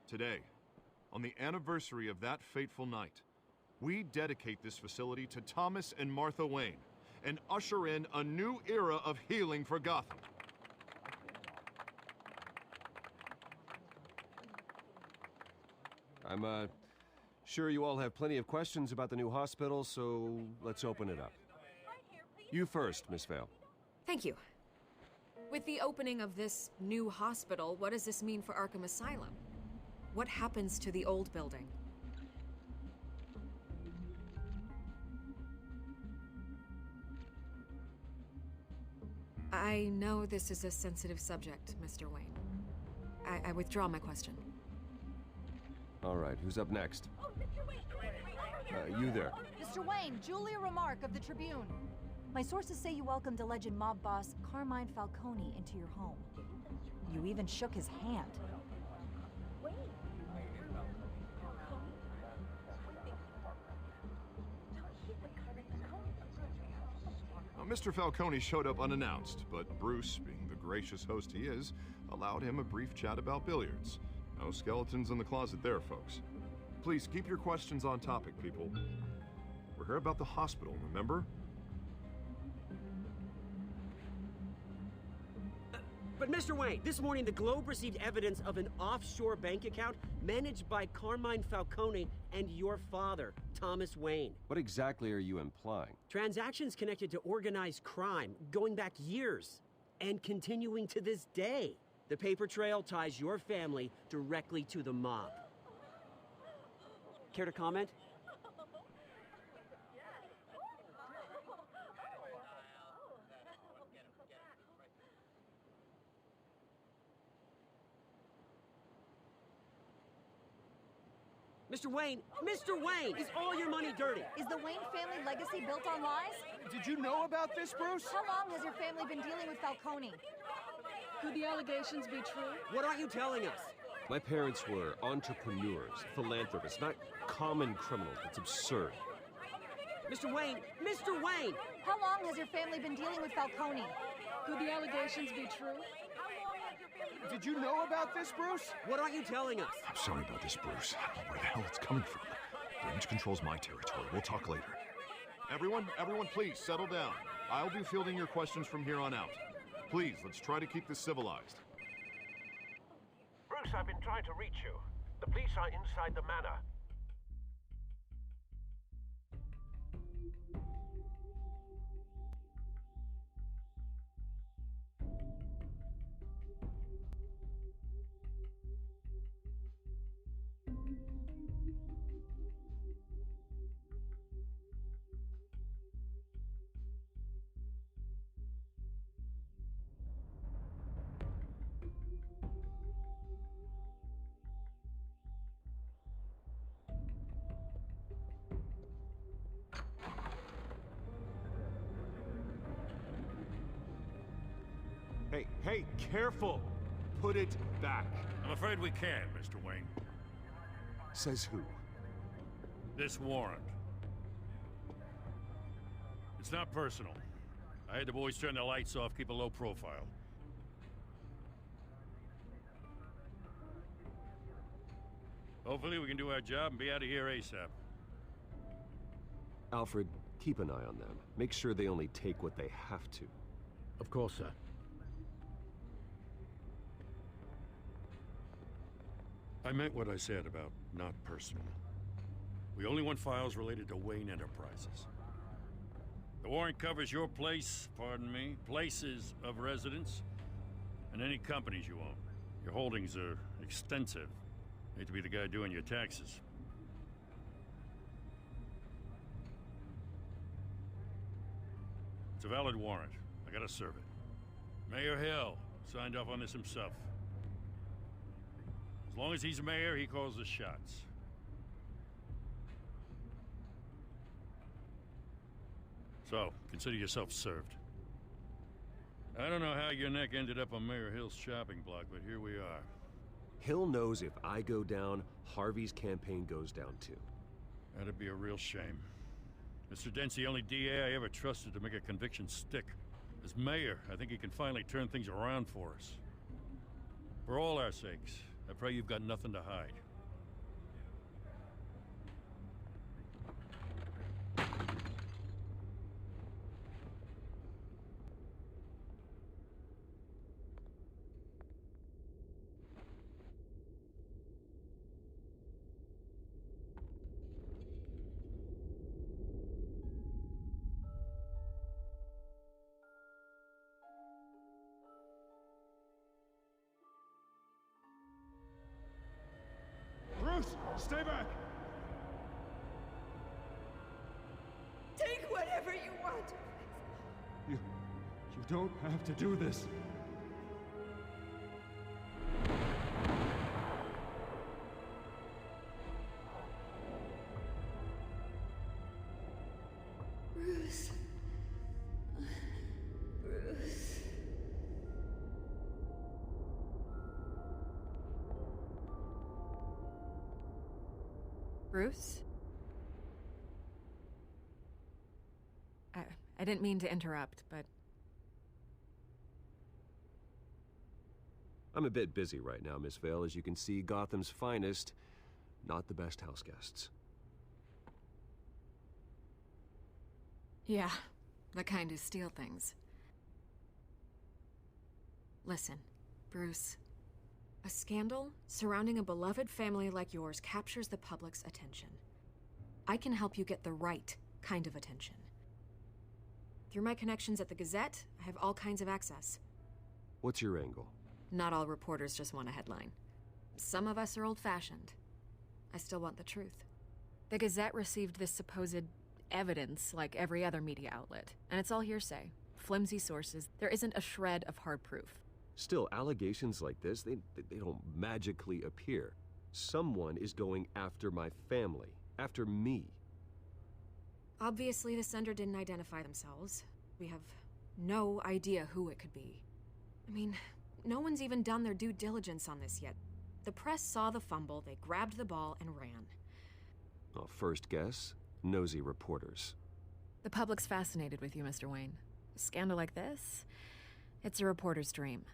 Today, on the anniversary of that fateful night, we dedicate this facility to Thomas and Martha Wayne and usher in a new era of healing for Gotham. I'm sure you all have plenty of questions about the new hospital, so let's open it up. You first, Miss Vale. Thank you. With the opening of this new hospital, what does this mean for Arkham Asylum? What happens to the old building? I know this is a sensitive subject, Mr. Wayne. I withdraw my question. All right, who's up next? You there. Mr. Wayne, Julia Remark of the Tribune. My sources say you welcomed alleged mob boss Carmine Falcone into your home. You even shook his hand. Mr. Falcone showed up unannounced, but Bruce, being the gracious host he is, allowed him a brief chat about billiards. No skeletons in the closet there, folks. Please keep your questions on topic, people. We're here about the hospital, remember? But Mr. Wayne, this morning the Globe received evidence of an offshore bank account managed by Carmine Falcone and your father, Thomas Wayne. What exactly are you implying? Transactions connected to organized crime, going back years, and continuing to this day. The paper trail ties your family directly to the mob. Care to comment? Mr. Wayne, is all your money dirty? Is the Wayne family legacy built on lies? Did you know about this, Bruce? How long has your family been dealing with Falcone? Could the allegations be true? What aren't you telling us? My parents were entrepreneurs, philanthropists, not common criminals. It's absurd. Mr. Wayne! How long has your family been dealing with Falcone? Could the allegations be true? Did you know about this, Bruce? What aren't you telling us? I'm sorry about this, Bruce. I don't know where the hell it's coming from. Damage control's my territory. We'll talk later. Everyone, please, settle down. I'll be fielding your questions from here on out. Please, let's try to keep this civilized. Bruce, I've been trying to reach you. The police are inside the manor. Hey, careful! Put it back. I'm afraid we can't, Mr. Wayne. Says who? This warrant. It's not personal. I had the boys turn the lights off, keep a low profile. Hopefully we can do our job and be out of here ASAP. Alfred, keep an eye on them. Make sure they only take what they have to. Of course, sir. I meant what I said about not personal. We only want files related to Wayne Enterprises. The warrant covers your place, pardon me, places of residence, and any companies you own. Your holdings are extensive. Hate to be the guy doing your taxes. It's a valid warrant. I gotta serve it. Mayor Hill signed off on this himself. As long as he's mayor, he calls the shots. So, consider yourself served. I don't know how your neck ended up on Mayor Hill's chopping block, but here we are. Hill knows if I go down, Harvey's campaign goes down too. That'd be a real shame. Mr. Dent's the only DA I ever trusted to make a conviction stick. As mayor, I think he can finally turn things around for us. For all our sakes, I pray you've got nothing to hide. Bruce, stay back! Take whatever you want. You don't have to do this. Bruce. Bruce. Bruce? I didn't mean to interrupt, but... I'm a bit busy right now, Miss Vale. As you can see, Gotham's finest, not the best house guests. Yeah, the kind who steal things. Listen, Bruce. A scandal surrounding a beloved family like yours captures the public's attention. I can help you get the right kind of attention. Through my connections at the Gazette, I have all kinds of access. What's your angle? Not all reporters just want a headline. Some of us are old-fashioned. I still want the truth. The Gazette received this supposed evidence like every other media outlet, and it's all hearsay. Flimsy sources. There isn't a shred of hard proof. Still, allegations like this, they don't magically appear. Someone is going after my family, after me. Obviously, the sender didn't identify themselves. We have no idea who it could be. I mean, no one's even done their due diligence on this yet. The press saw the fumble, they grabbed the ball and ran. Well, first guess, nosy reporters. The public's fascinated with you, Mr. Wayne. A scandal like this, it's a reporter's dream.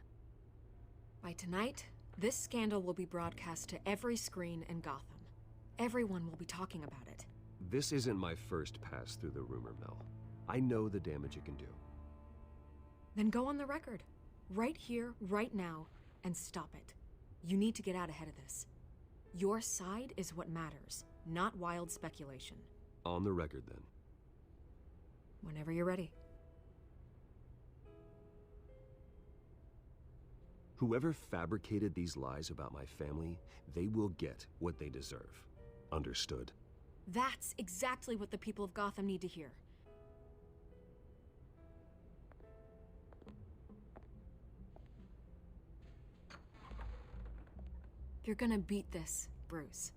By tonight, this scandal will be broadcast to every screen in Gotham. Everyone will be talking about it. This isn't my first pass through the rumor mill. I know the damage it can do. Then go on the record. Right here, right now, and stop it. You need to get out ahead of this. Your side is what matters, not wild speculation. On the record, then. Whenever you're ready. Whoever fabricated these lies about my family, they will get what they deserve. Understood? That's exactly what the people of Gotham need to hear. You're gonna beat this, Bruce.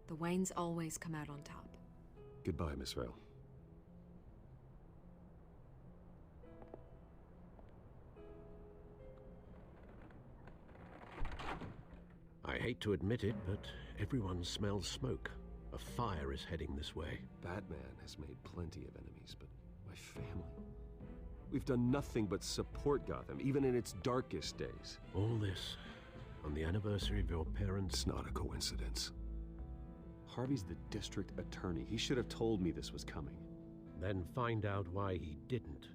The Waynes always come out on top. Goodbye, Miss Vale. I hate to admit it, but everyone smells smoke. A fire is heading this way. Batman has made plenty of enemies, but my family... We've done nothing but support Gotham, even in its darkest days. All this on the anniversary of your parents'... It's not a coincidence. Harvey's the district attorney. He should have told me this was coming. Then find out why he didn't.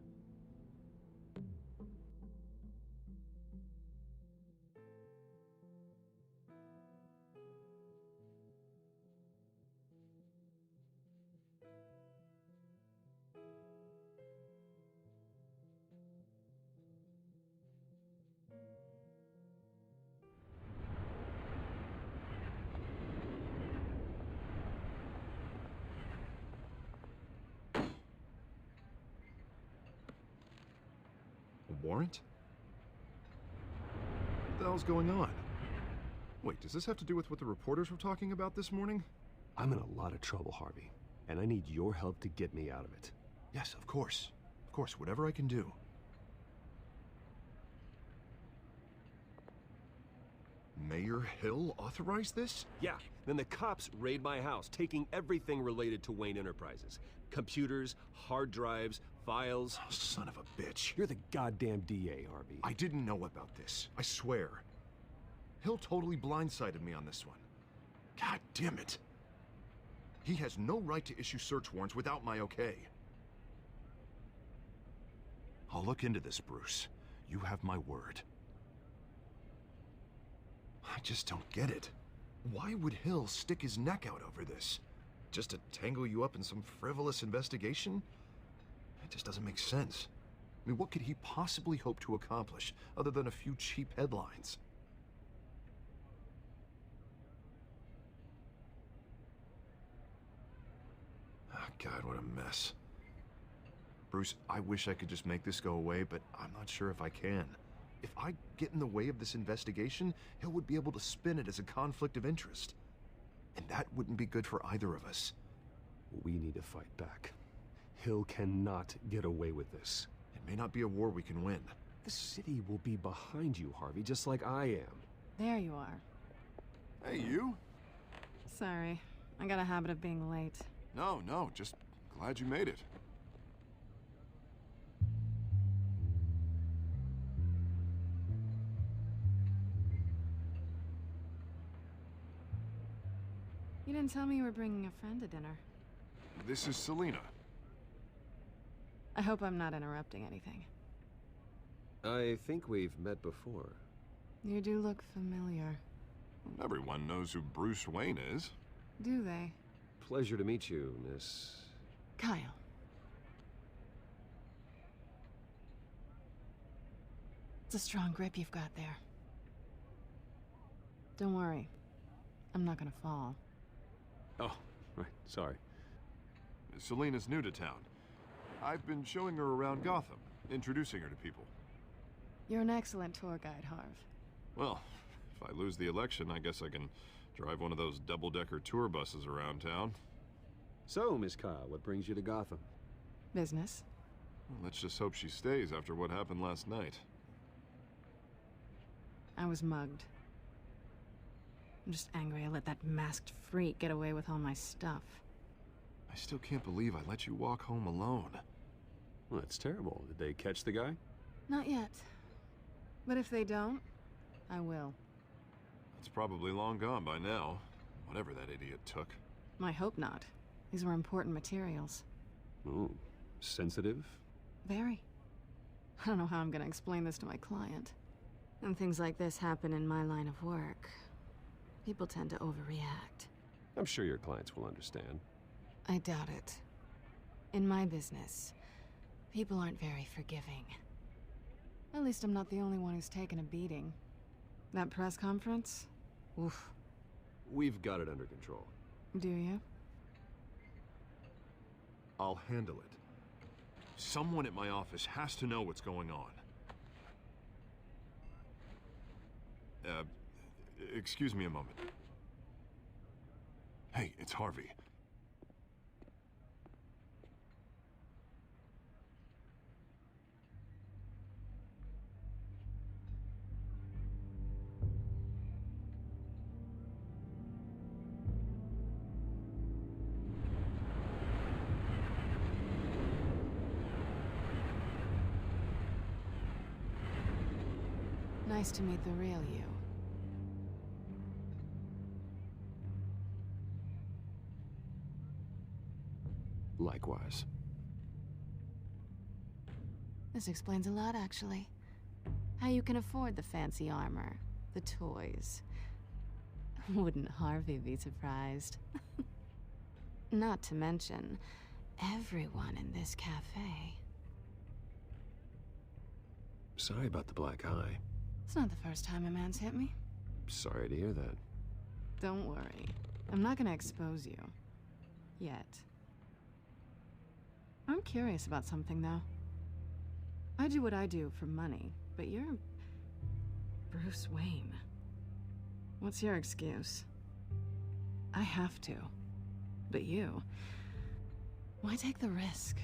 Warrant? What the hell's going on? Wait, does this have to do with what the reporters were talking about this morning? I'm in a lot of trouble, Harvey, and I need your help to get me out of it. Yes, of course. Of course, whatever I can do. Mayor Hill authorized this? Yeah, then the cops raid my house, taking everything related to Wayne Enterprises. Computers, hard drives, files. Oh, son of a bitch. You're the goddamn DA, Harvey. I didn't know about this. I swear. Hill totally blindsided me on this one. God damn it. He has no right to issue search warrants without my okay. I'll look into this, Bruce. You have my word. I just don't get it. Why would Hill stick his neck out over this? Just to tangle you up in some frivolous investigation? It just doesn't make sense. I mean, what could he possibly hope to accomplish other than a few cheap headlines? Oh, God, what a mess. Bruce, I wish I could just make this go away, but I'm not sure if I can. If I get in the way of this investigation, Hill would be able to spin it as a conflict of interest. And that wouldn't be good for either of us. We need to fight back. Hill cannot get away with this. It may not be a war we can win. The city will be behind you, Harvey, just like I am. There you are. Hey, you? Sorry. I got a habit of being late. No, just glad you made it. You didn't tell me you were bringing a friend to dinner. This is Selina. I hope I'm not interrupting anything. I think we've met before. You do look familiar. Everyone knows who Bruce Wayne is. Do they? Pleasure to meet you, Miss... Kyle. It's a strong grip you've got there. Don't worry. I'm not gonna fall. Oh, right, sorry. Selina's new to town. I've been showing her around Gotham, introducing her to people. You're an excellent tour guide, Harv. Well, if I lose the election, I guess I can drive one of those double-decker tour buses around town. So, Miss Kyle, what brings you to Gotham? Business. Well, let's just hope she stays after what happened last night. I was mugged. I'm just angry I let that masked freak get away with all my stuff. I still can't believe I let you walk home alone. Well, that's terrible. Did they catch the guy? Not yet. But if they don't, I will. It's probably long gone by now, whatever that idiot took. I hope not. These were important materials. Ooh, sensitive? Very. I don't know how I'm gonna explain this to my client. And things like this happen in my line of work. People tend to overreact. I'm sure your clients will understand. I doubt it. In my business, people aren't very forgiving. At least I'm not the only one who's taken a beating. That press conference? Oof. We've got it under control. Do you? I'll handle it. Someone at my office has to know what's going on. Excuse me a moment. Hey, it's Harvey. Nice to meet the real you. Likewise. This explains a lot, actually. How you can afford the fancy armor, the toys. Wouldn't Harvey be surprised? Not to mention, everyone in this cafe. Sorry about the black eye. It's not the first time a man's hit me. Sorry to hear that. Don't worry. I'm not gonna expose you. Yet. I'm curious about something, though. I do what I do for money, but you're... Bruce Wayne. What's your excuse? I have to. But you... why take the risk?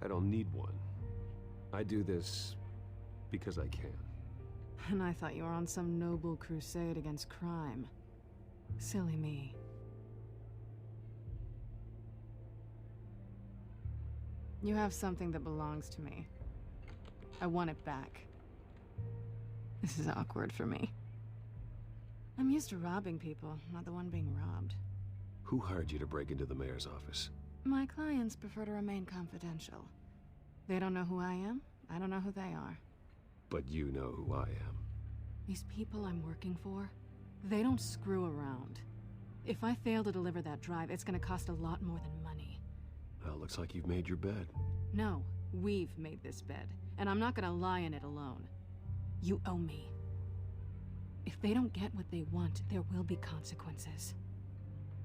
I don't need one. I do this because I can. And I thought you were on some noble crusade against crime. Silly me. You have something that belongs to me. I want it back. This is awkward for me. I'm used to robbing people, not the one being robbed. Who hired you to break into the mayor's office? My clients prefer to remain confidential. They don't know who I am, I don't know who they are. But you know who I am. These people I'm working for, they don't screw around. If I fail to deliver that drive, it's gonna cost a lot more than money. Well, looks like you've made your bed. No, we've made this bed, and I'm not gonna lie in it alone. You owe me. If they don't get what they want, there will be consequences.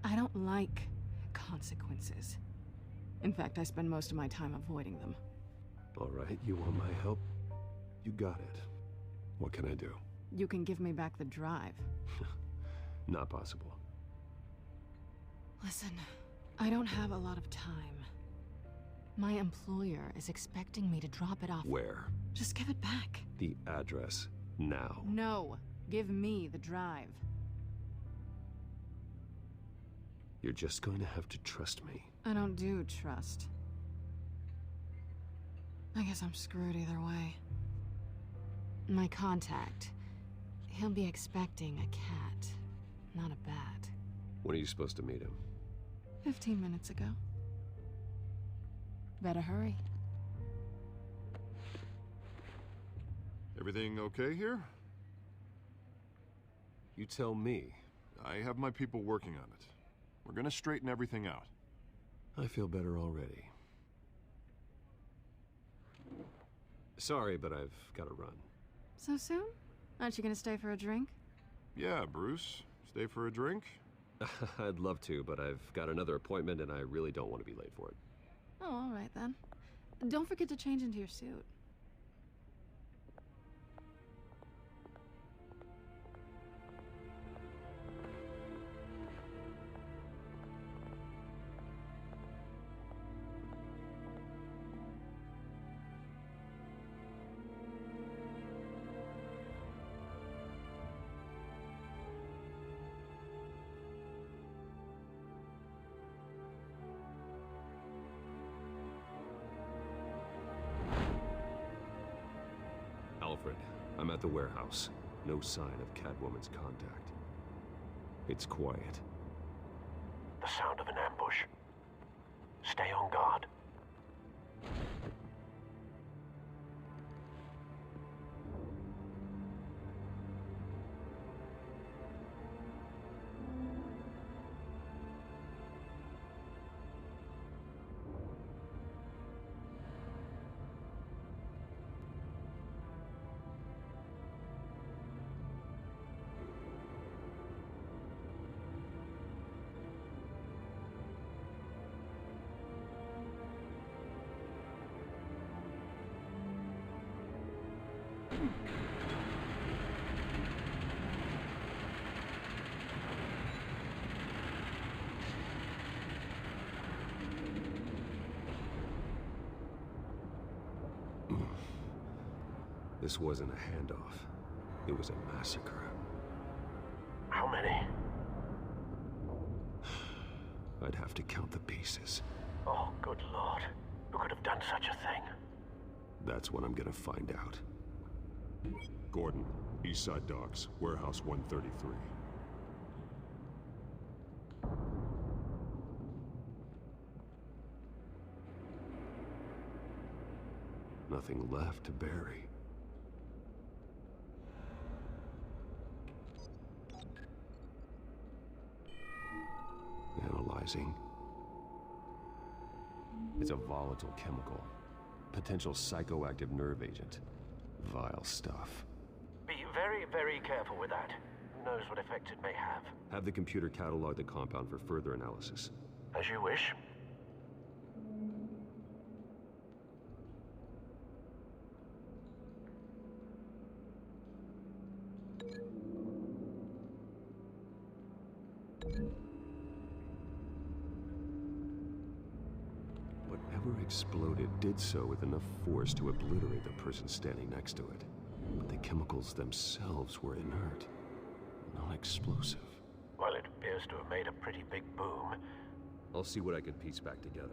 I don't like consequences. In fact, I spend most of my time avoiding them. All right, you want my help? You got it. What can I do? You can give me back the drive. Not possible. Listen, I don't have a lot of time. My employer is expecting me to drop it off. Where? Just give it back. The address, now. No, give me the drive. You're just going to have to trust me. I don't do trust. I guess I'm screwed either way. My contact, he'll be expecting a cat, not a bat. When are you supposed to meet him? 15 minutes ago. Better hurry. Everything okay here? You tell me. I have my people working on it. We're gonna straighten everything out. I feel better already. Sorry, but I've got to run. So soon? Aren't you gonna stay for a drink? Yeah, Bruce. Stay for a drink? I'd love to, but I've got another appointment and I really don't want to be late for it. Oh, all right then. Don't forget to change into your suit. Alfred, I'm at the warehouse. No sign of Catwoman's contact. It's quiet. The sound of an ambush. Stay on guard. This wasn't a handoff. It was a massacre. How many? I'd have to count the pieces. Oh, good lord. Who could have done such a thing? That's what I'm gonna find out. Gordon, Eastside Docks, Warehouse 133. Nothing left to bury. Analyzing. It's a volatile chemical. Potential psychoactive nerve agent. Vile stuff. Be very, very careful with that. Who knows what effect it may have. Have the computer catalog the compound for further analysis. As you wish. exploded did so with enough force to obliterate the person standing next to it. But the chemicals themselves were inert, not explosive. Well, it appears to have made a pretty big boom. I'll see what I can piece back together.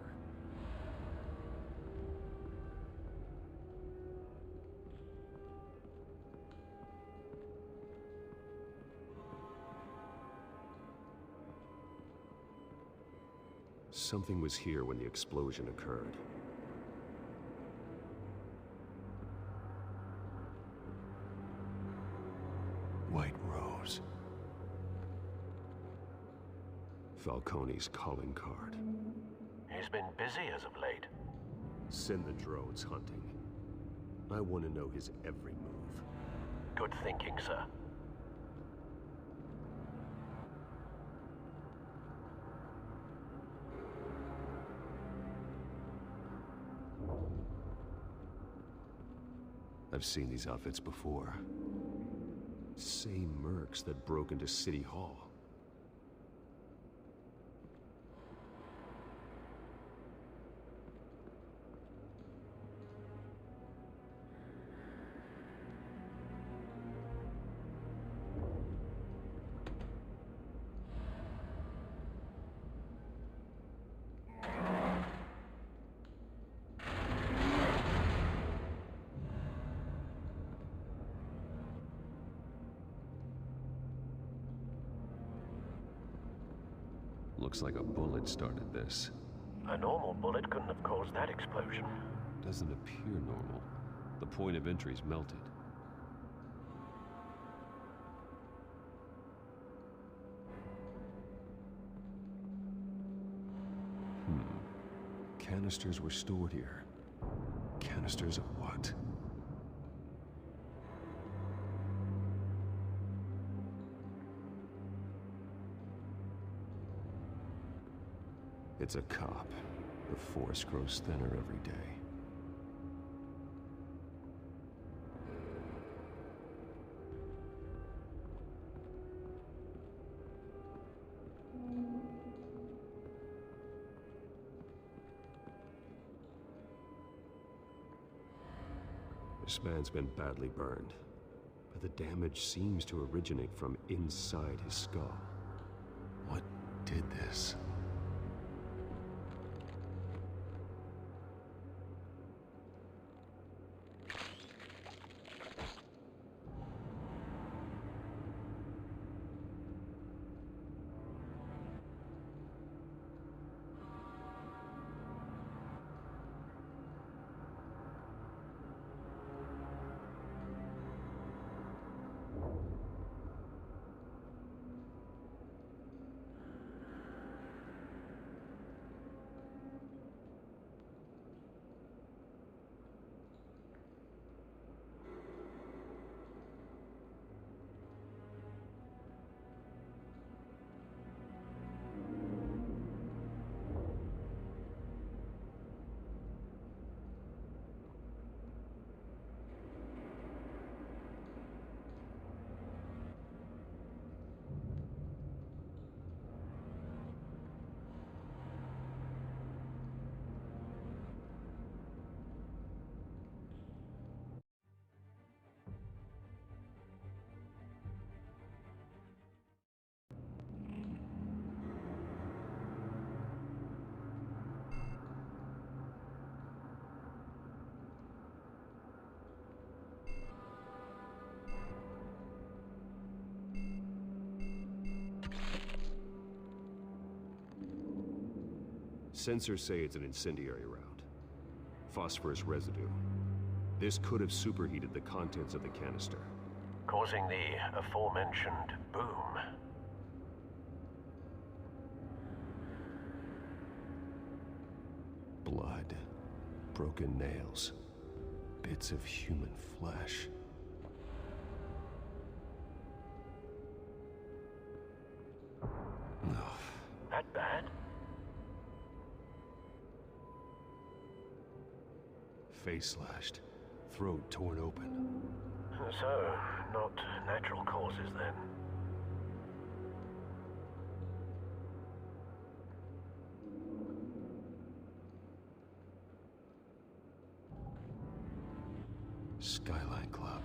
Something was here when the explosion occurred. White Rose. Falcone's calling card. He's been busy as of late. Send the drones hunting. I want to know his every move. Good thinking, sir. I've seen these outfits before. Same mercs that broke into City Hall. Looks like a bullet started this. A normal bullet couldn't have caused that explosion. Doesn't appear normal. The point of entry's melted. Canisters were stored here. Canisters of what? It's a cop. The force grows thinner every day. This man's been badly burned, but the damage seems to originate from inside his skull. What did this? Sensors say it's an incendiary round. Phosphorus residue. This could have superheated the contents of the canister, causing the aforementioned boom. Blood, broken nails, bits of human flesh. That bad? Face slashed, throat torn open. So, not natural causes then? Skyline Club.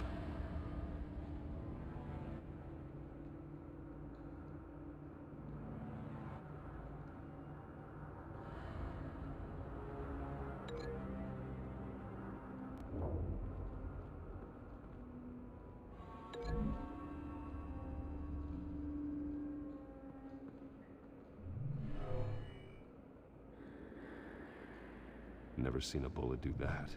Never seen a bullet do that.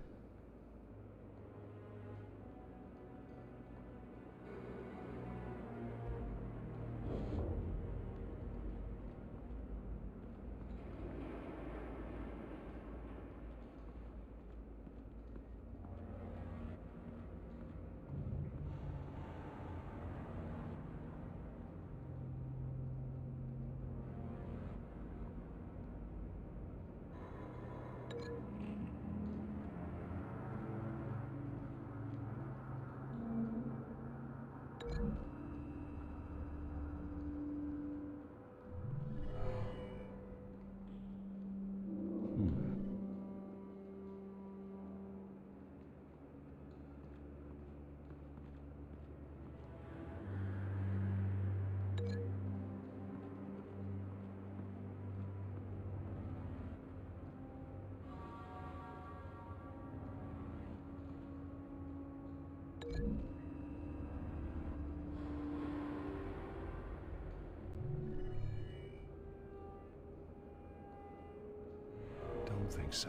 Don't think so.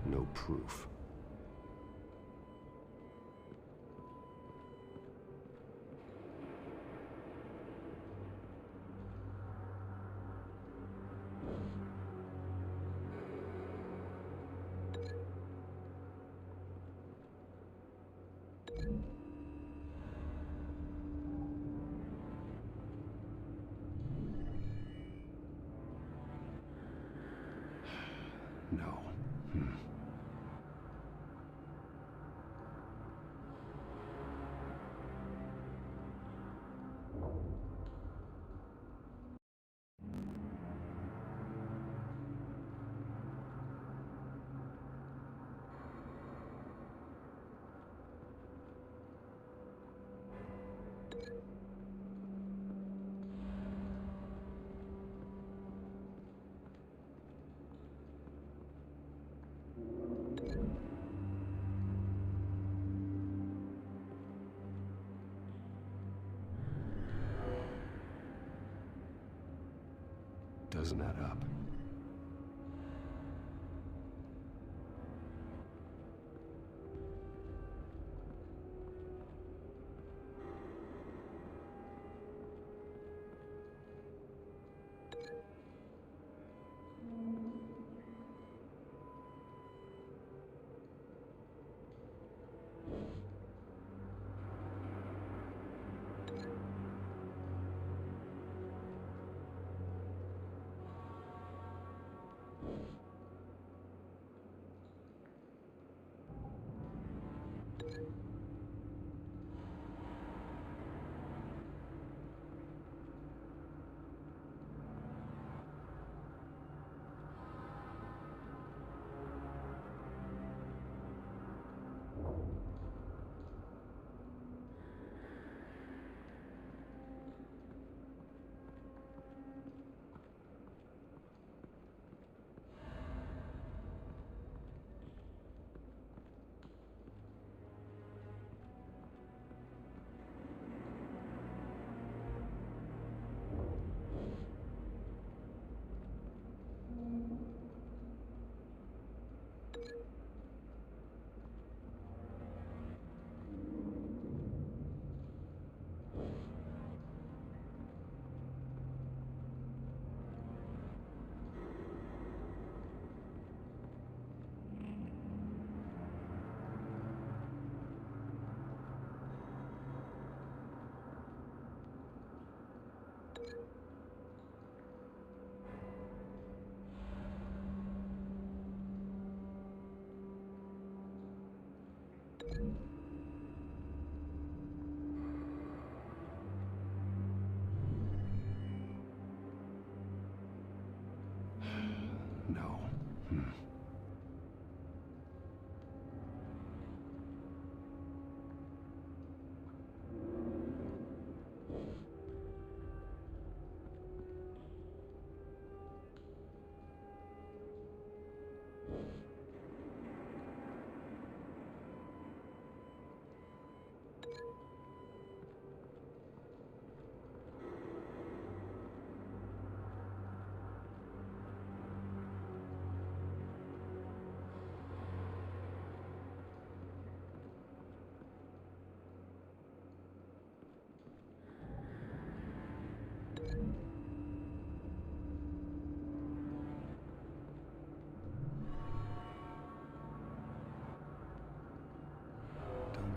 No proof. No. Doesn't add up.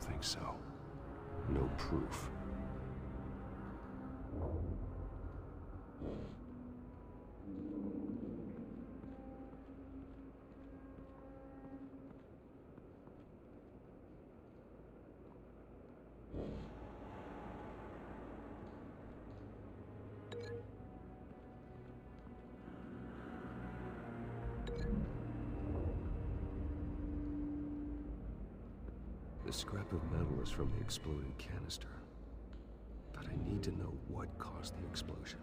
don't think so. No proof. The scrap of metal is from the exploded canister. But I need to know what caused the explosion.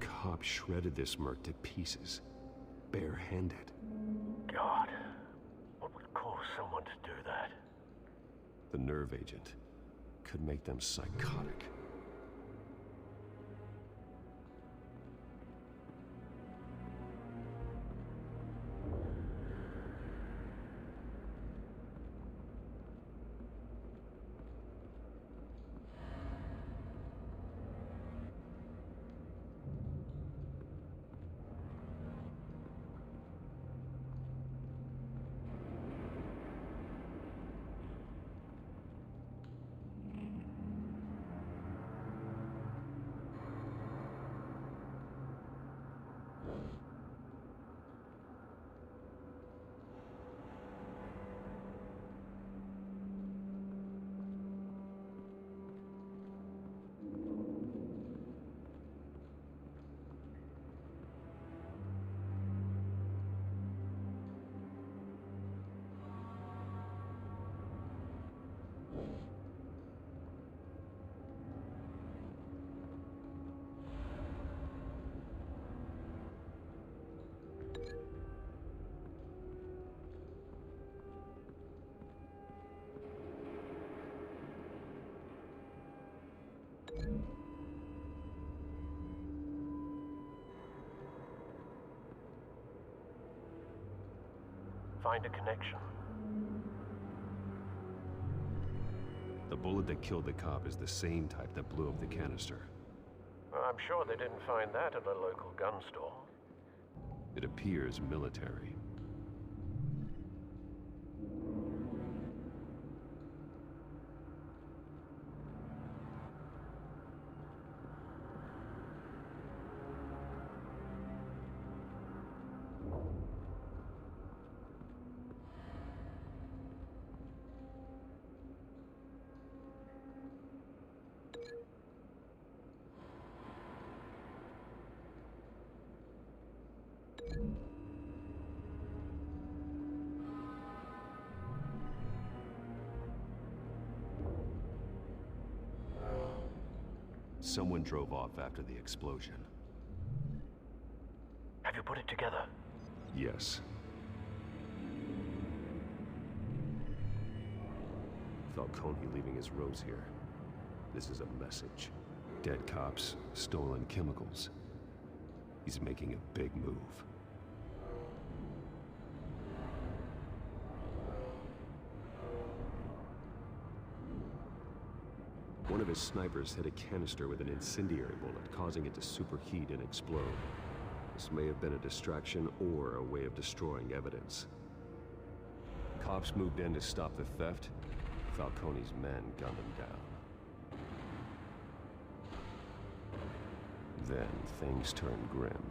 Cop shredded this merc to pieces, barehanded. God, what would cause someone to do that? The nerve agent could make them psychotic. Find a connection. The bullet that killed the cop is the same type that blew up the canister. I'm sure they didn't find that at a local gun store. It appears military. Someone drove off after the explosion. Have you put it together? Yes. Falcone leaving his rose here. This is a message. Dead cops, stolen chemicals. He's making a big move. of his snipers hit a canister with an incendiary bullet, causing it to superheat and explode. This may have been a distraction or a way of destroying evidence. Cops moved in to stop the theft. Falcone's men gunned him down. Then things turned grim.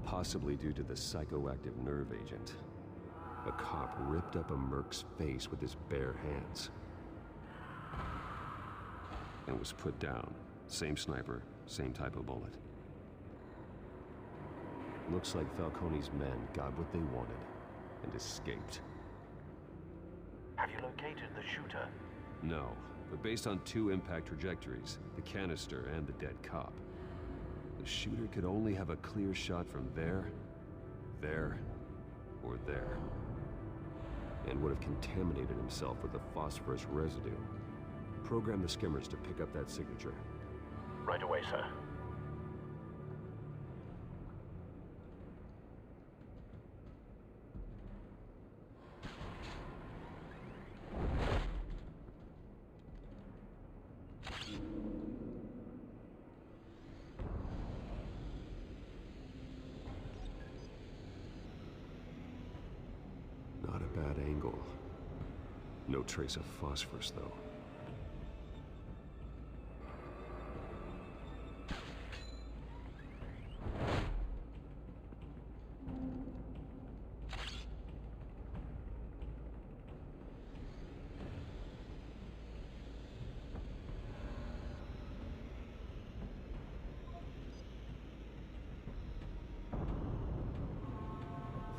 Possibly due to the psychoactive nerve agent. A cop ripped up a merc's face with his bare hands. And was put down. Same sniper, same type of bullet. Looks like Falcone's men got what they wanted and escaped. Have you located the shooter? No, but based on 2 impact trajectories, the canister and the dead cop, the shooter could only have a clear shot from there, or there. And would have contaminated himself with the phosphorus residue. Program the skimmers to pick up that signature. Right away, sir. Not a bad angle. No trace of phosphorus, though.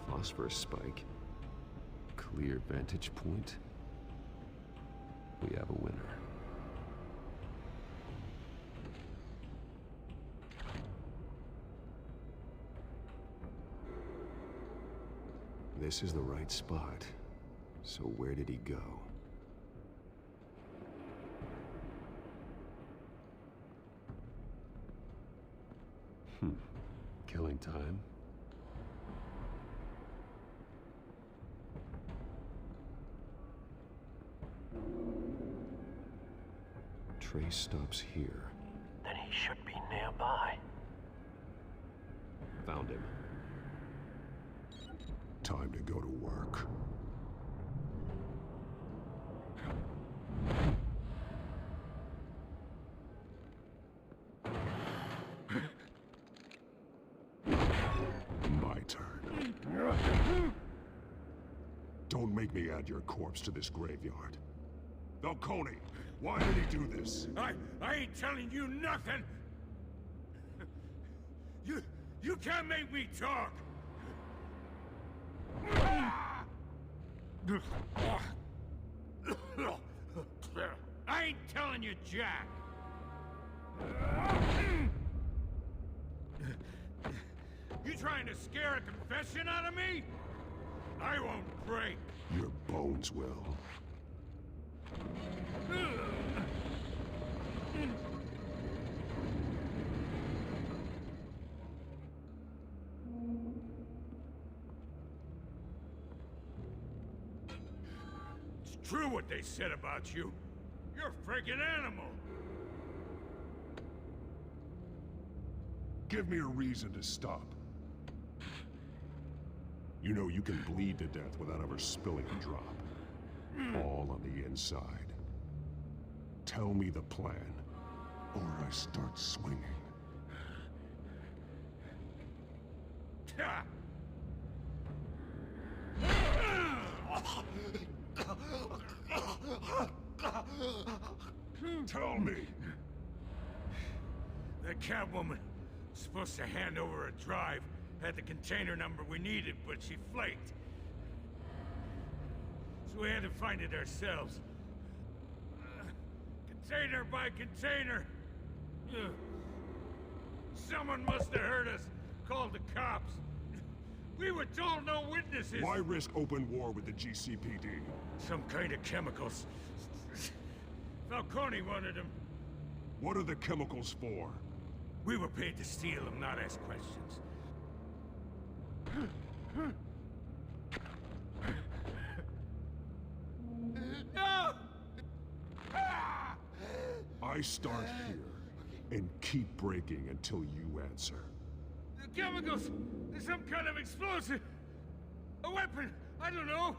Phosphorus spike. Clear vantage point. We have a winner. This is the right spot. So where did he go? Killing time? Trace stops here. Then he should be nearby. Found him. Time to go to work. My turn. Don't make me add your corpse to this graveyard. Falcone, why did he do this? I ain't telling you nothing! You can't make me talk! I ain't telling you, Jack! You trying to scare a confession out of me? I won't break! Your bones will. It's true what they said about you. You're a freaking animal. Give me a reason to stop. You know you can bleed to death without ever spilling a drop. All on the inside. Tell me the plan, or I start swinging. Tell me. The Catwoman was supposed to hand over a drive, had the container number we needed, but she flaked. So we had to find it ourselves. Container by container. Someone must have heard us, called the cops. We were told no witnesses. Why risk open war with the GCPD? Some kind of chemicals. Falcone wanted them. What are the chemicals for? We were paid to steal them, not ask questions. No! I start here and keep breaking until you answer. The chemicals! There's some kind of explosive! A weapon! I don't know!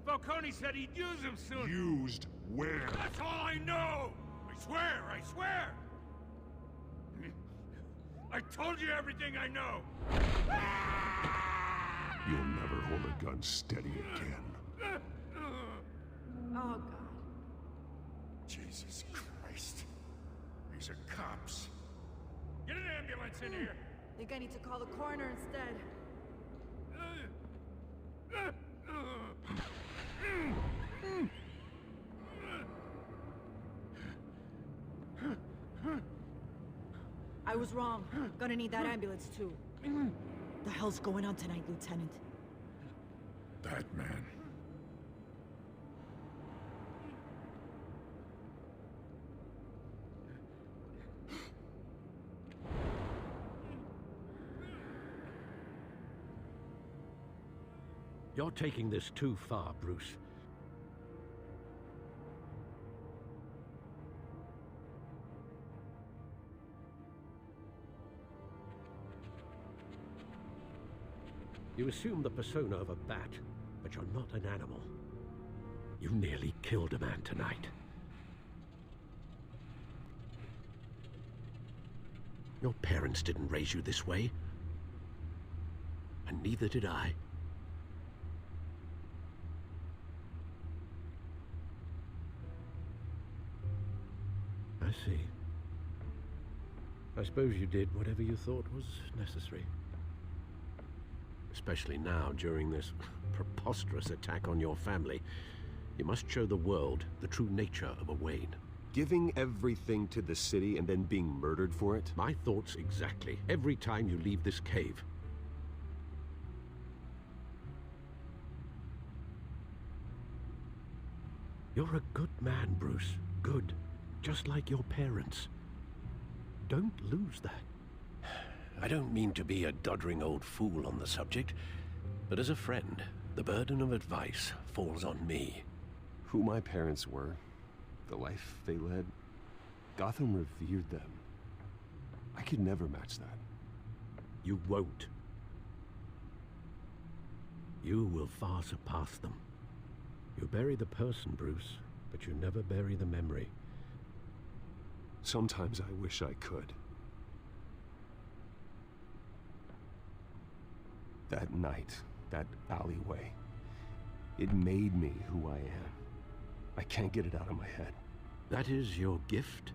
Falcone said he'd use them soon! Used where? That's all I know! I swear! I swear! I told you everything I know! You'll never hold a gun steady again. Oh, God. Jesus Christ. These are cops. Get an ambulance in here! Think I need to call the coroner instead. I was wrong. Gonna need that ambulance too. The hell's going on tonight, Lieutenant? That man. You're taking this too far, Bruce. You assume the persona of a bat, but you're not an animal. You nearly killed a man tonight. Your parents didn't raise you this way, and neither did I. I see. I suppose you did whatever you thought was necessary. Especially now, during this preposterous attack on your family. You must show the world the true nature of a Wayne. Giving everything to the city and then being murdered for it? My thoughts exactly. Every time you leave this cave. You're a good man, Bruce. Good. Just like your parents. Don't lose that. I don't mean to be a doddering old fool on the subject, but as a friend, the burden of advice falls on me. Who my parents were, the life they led, Gotham revered them. I could never match that. You won't. You will far surpass them. You bury the person, Bruce, but you never bury the memory. Sometimes I wish I could. That night, that alleyway, it made me who I am. I can't get it out of my head. That is your gift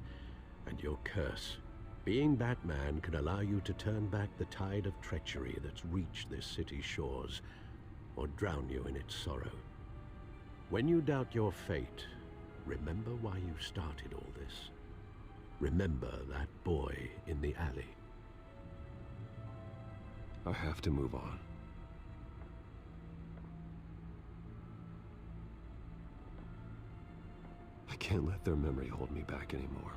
and your curse. Being Batman can allow you to turn back the tide of treachery that's reached this city's shores, or drown you in its sorrow. When you doubt your fate, remember why you started all this. Remember that boy in the alley. I have to move on. I can't let their memory hold me back anymore.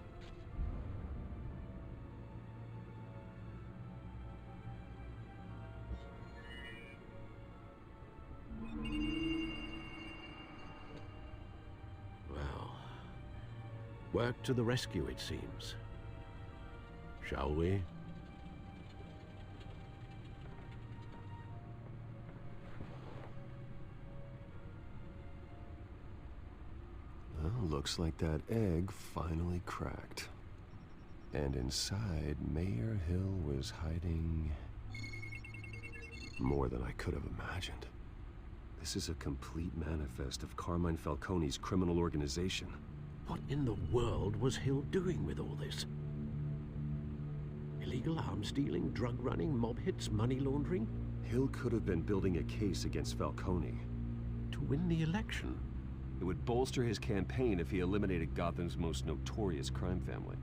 Well, work to the rescue, it seems. Shall we? Well, looks like that egg finally cracked. And inside, Mayor Hill was hiding more than I could have imagined. This is a complete manifest of Carmine Falcone's criminal organization. What in the world was Hill doing with all this? Illegal arms dealing, drug running, mob hits, money laundering? Hill could have been building a case against Falcone. To win the election? It would bolster his campaign if he eliminated Gotham's most notorious crime family.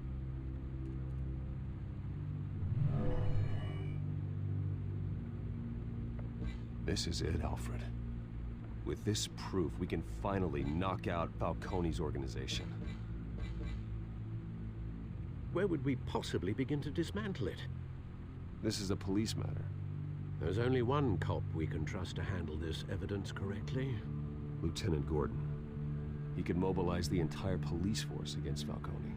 This is it, Alfred. With this proof, we can finally knock out Falcone's organization. Where would we possibly begin to dismantle it? This is a police matter. There's only one cop we can trust to handle this evidence correctly. Lieutenant Gordon. He could mobilize the entire police force against Falcone.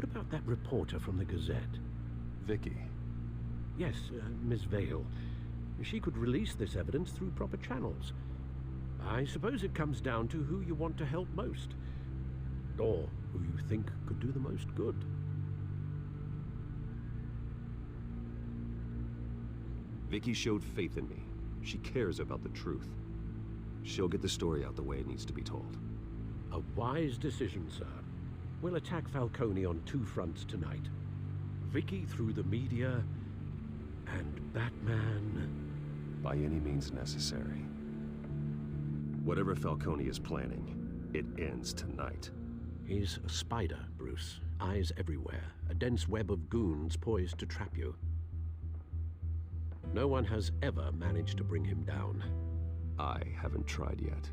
What about that reporter from the Gazette? Vicky. Yes, Miss Vale. She could release this evidence through proper channels. I suppose it comes down to who you want to help most. Or who you think could do the most good. Vicky showed faith in me. She cares about the truth. She'll get the story out the way it needs to be told. A wise decision, sir. We'll attack Falcone on two fronts tonight. Vicky through the media, and Batman... by any means necessary. Whatever Falcone is planning, it ends tonight. He's a spider, Bruce. Eyes everywhere. A dense web of goons poised to trap you. No one has ever managed to bring him down. I haven't tried yet.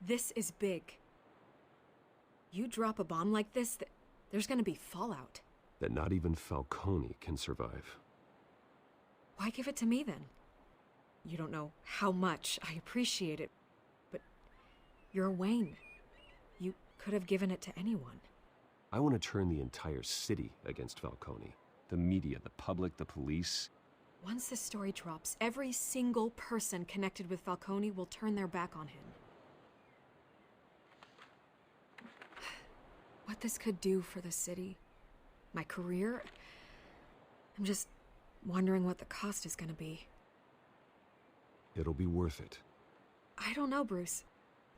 This is big. You drop a bomb like this, there's gonna be fallout. That not even Falcone can survive. Why give it to me then? You don't know how much I appreciate it, but you're Wayne. You could have given it to anyone. I want to turn the entire city against Falcone. The media, the public, the police. Once this story drops, every single person connected with Falcone will turn their back on him. What this could do for the city, my career, I'm just wondering what the cost is gonna be. It'll be worth it. I don't know, Bruce.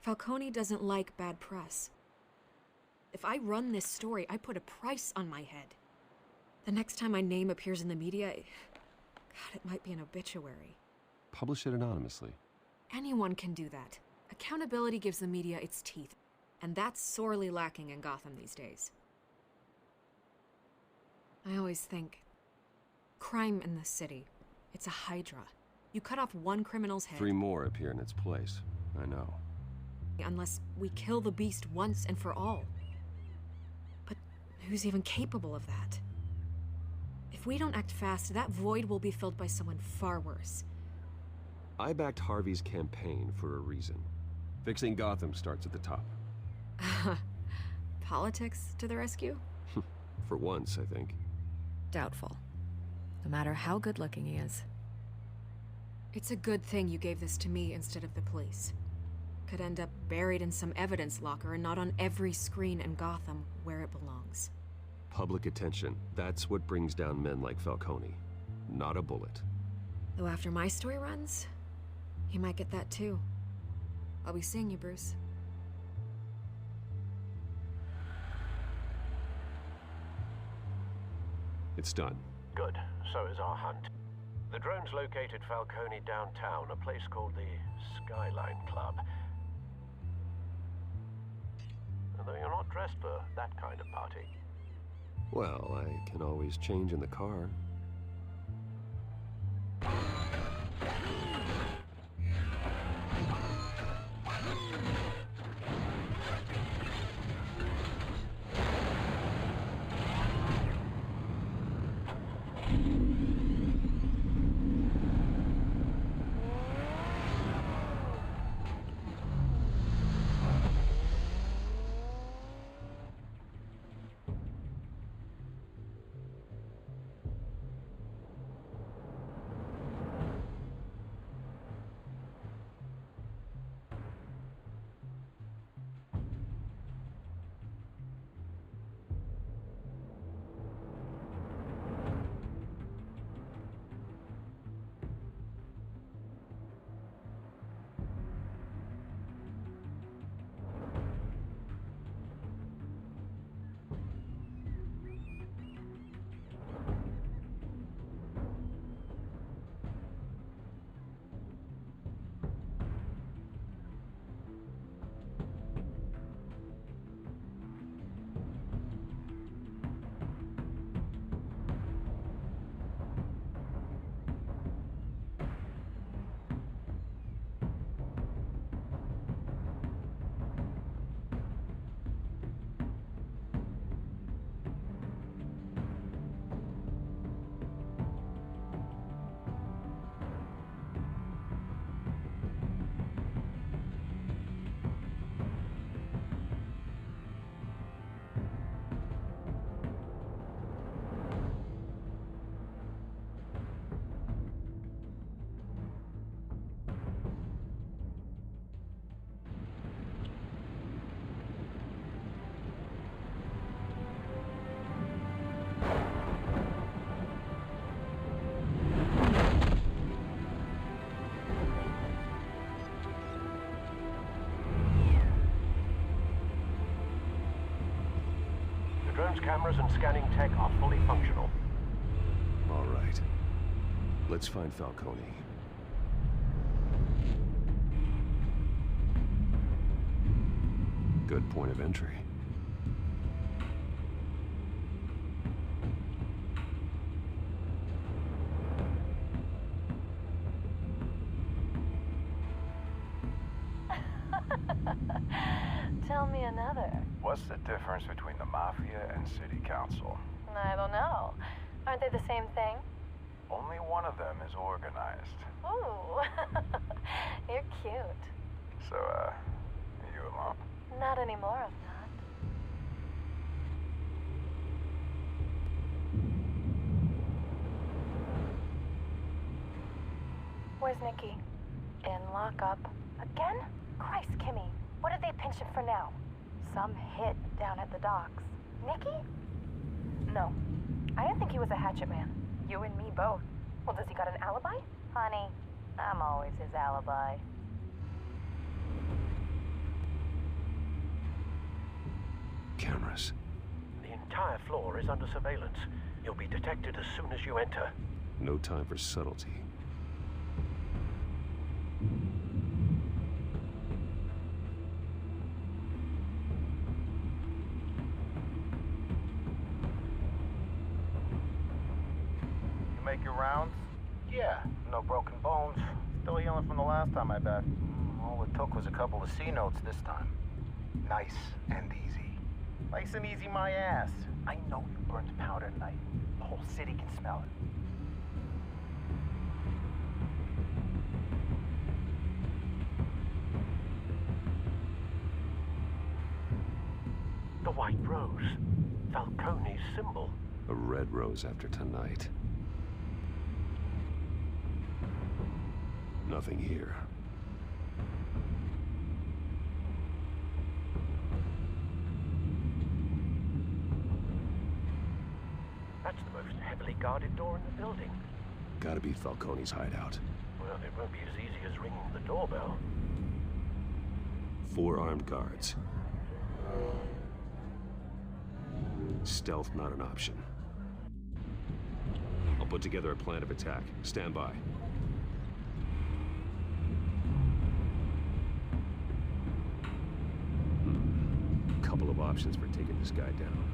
Falcone doesn't like bad press. If I run this story, I put a price on my head. The next time my name appears in the media, God, it might be an obituary. Publish it anonymously. Anyone can do that. Accountability gives the media its teeth. And that's sorely lacking in Gotham these days. I always think, crime in the city, it's a hydra. You cut off one criminal's head... 3 more appear in its place. I know. Unless we kill the beast once and for all. But who's even capable of that? If we don't act fast, that void will be filled by someone far worse. I backed Harvey's campaign for a reason. Fixing Gotham starts at the top. Politics to the rescue? For once, I think. Doubtful. No matter how good-looking he is. It's a good thing you gave this to me instead of the police. Could end up buried in some evidence locker and not on every screen in Gotham where it belongs. Public attention. That's what brings down men like Falcone. Not a bullet. Though after my story runs, he might get that too. I'll be seeing you, Bruce. It's done. Good. So is our hunt. The drone's located Falcone downtown, a place called the Skyline Club. Although you're not dressed for that kind of party. Well, I can always change in the car. Surveillance cameras and scanning tech are fully functional. All right. Let's find Falcone. Good point of entry. Tell me another. What's the difference between the Mafia and City Council? I don't know. Aren't they the same thing? Only one of them is organized. Ooh, you're cute. So, are you alone? Not anymore, I'm not. Where's Nikki? In lockup. Again? Christ, Kimmy. What did they pinch him for now? Some hit down at the docks. Nikki? No. I didn't think he was a hatchet man. You and me both. Well, does he got an alibi? Honey, I'm always his alibi. Cameras. The entire floor is under surveillance. You'll be detected as soon as you enter. No time for subtlety. Make your rounds? Yeah, no broken bones. Still healing from the last time, I bet. All it took was a couple of C notes this time. Nice and easy. Nice and easy my ass. I know you burned powder tonight. The whole city can smell it. The white rose. Falcone's symbol. A red rose after tonight. Nothing here. That's the most heavily guarded door in the building. Gotta be Falcone's hideout. Well, it won't be as easy as ringing the doorbell. 4 armed guards. Stealth not an option. I'll put together a plan of attack. Stand by. Couple of options for taking this guy down.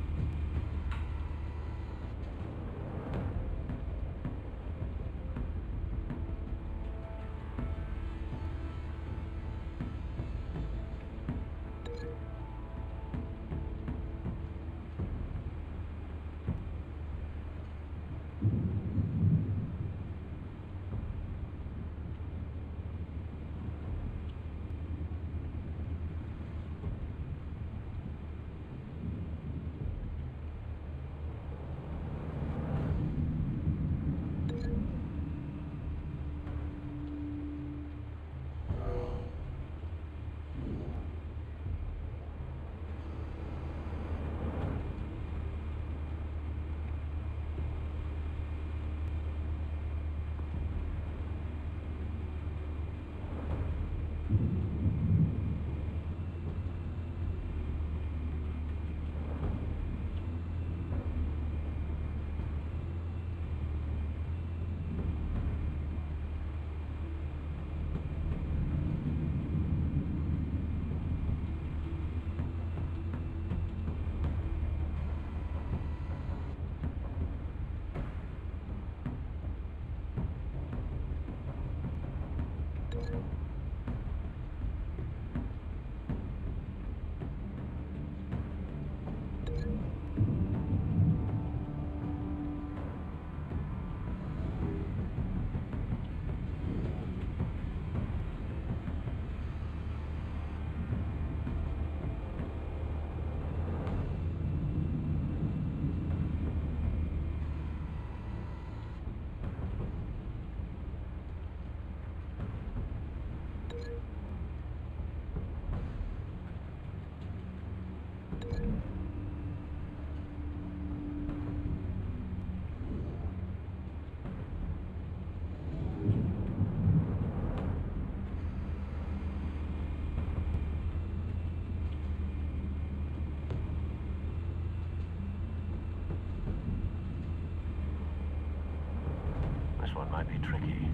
one might be tricky.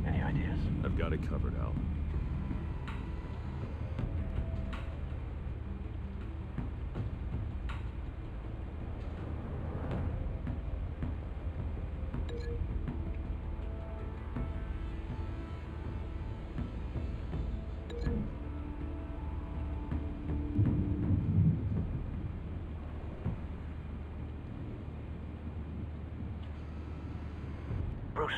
Any ideas? I've got it covered, Al. Bruce,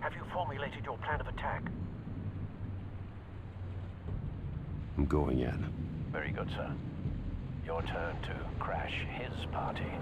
have you formulated your plan of attack? I'm going in. Very good, sir. Your turn to crash his party.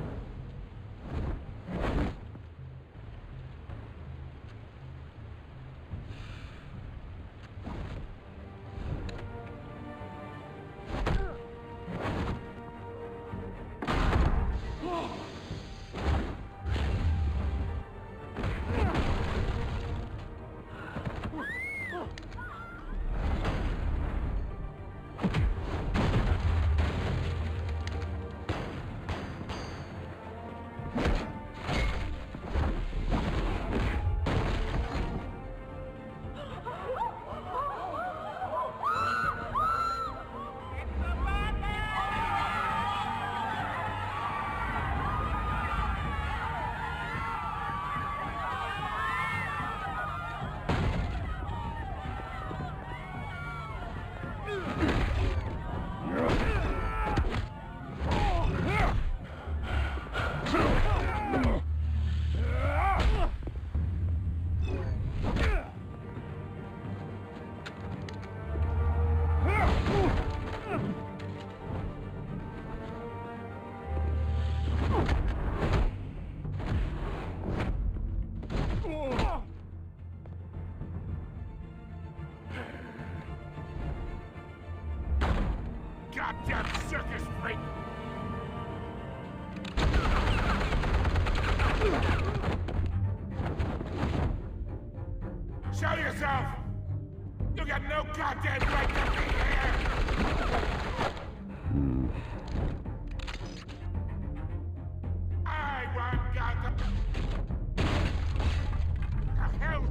Goddamn circus freak! Show yourself! You got no goddamn right to be here! I want Gotham! The hell?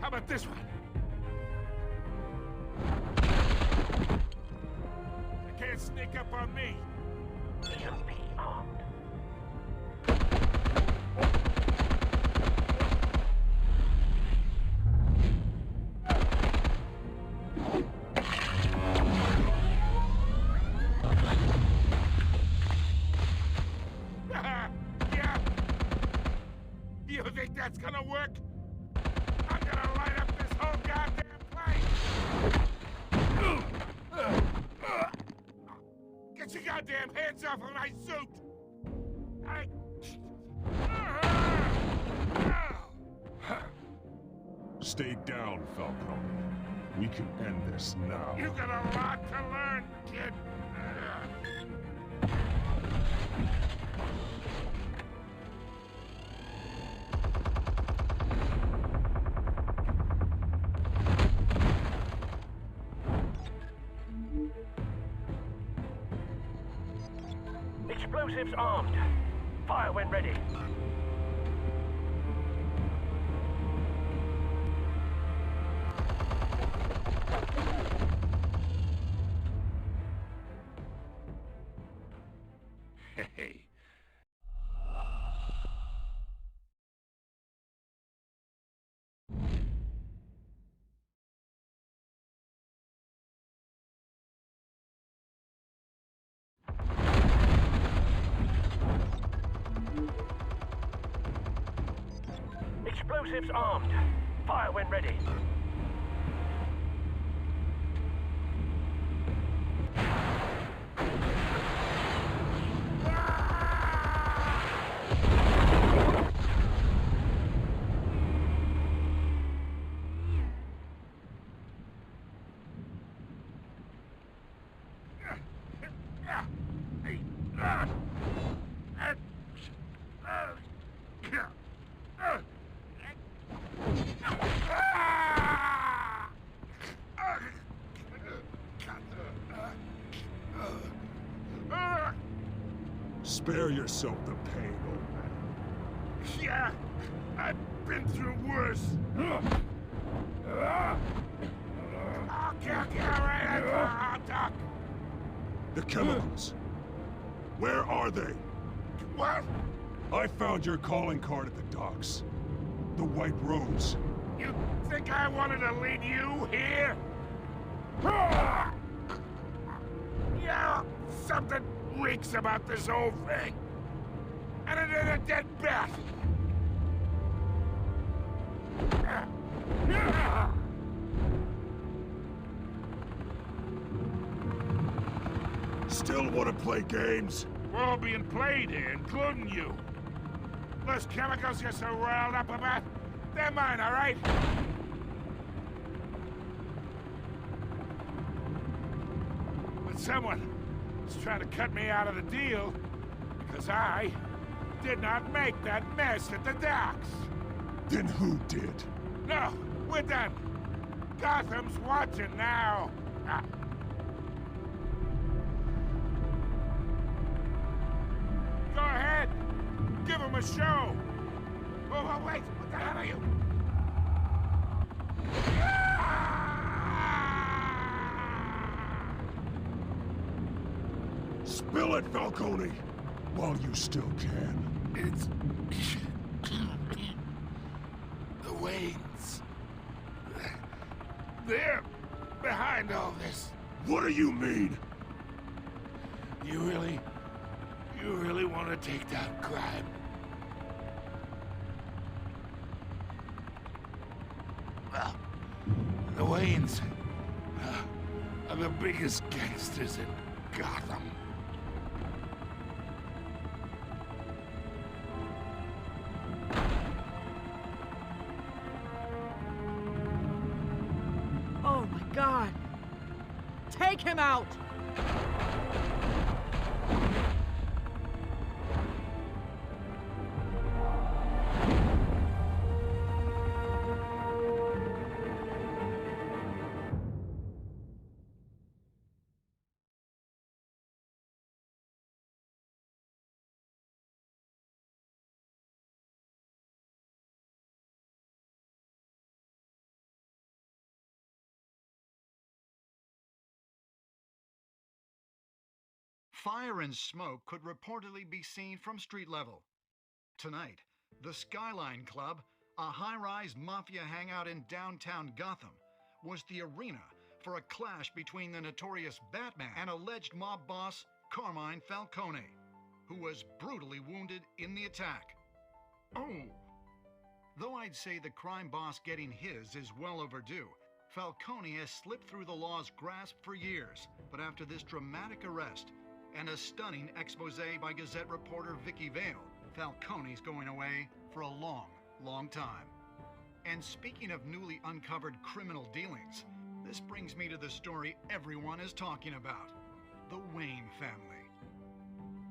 How about this one? You can't sneak up on me. Should be armed. Yeah. You think that's gonna work? I'm gonna light up this whole goddamn place! Get your goddamn hands off of my suit! Stay down, Falcone. We can end this now. You got a lot to learn, kid! Explosives armed. Fire when ready. Hey. Explosives armed. Fire when ready. Spare yourself the pain, old man. Yeah, I've been through worse. Doc. The chemicals. Where are they? What? I found your calling card at the docks. The White Rose. You think I wanted to lead you here? Yeah, something reeks about this whole thing. And it is a dead bat. Still want to play games? We're all being played here, including you. Those chemicals you're so riled up about, they're mine, all right? But someone is trying to cut me out of the deal because I did not make that mess at the docks. Then who did? No, we're done. Gotham's watching now. Go ahead. Give him a show. Oh, wait. What the hell are you? Spill it, Falcone, while you still can. It's the Waynes. They're behind all this. What do you mean? You really want to take down crime? Well, the Waynes are the biggest gangsters in Gotham. Oh my God! Take him out! Fire and smoke could reportedly be seen from street level. Tonight, the Skyline Club, a high-rise mafia hangout in downtown Gotham, was the arena for a clash between the notorious Batman and alleged mob boss Carmine Falcone, who was brutally wounded in the attack. Oh! Though I'd say the crime boss getting his is well overdue, Falcone has slipped through the law's grasp for years, but after this dramatic arrest, and a stunning expose by Gazette reporter (hesitation) ğᴇʟᴏ, Falcone's going away for a long, long time. And speaking of newly uncovered criminal dealings, this brings me to the story everyone is talking about, the Wayne family.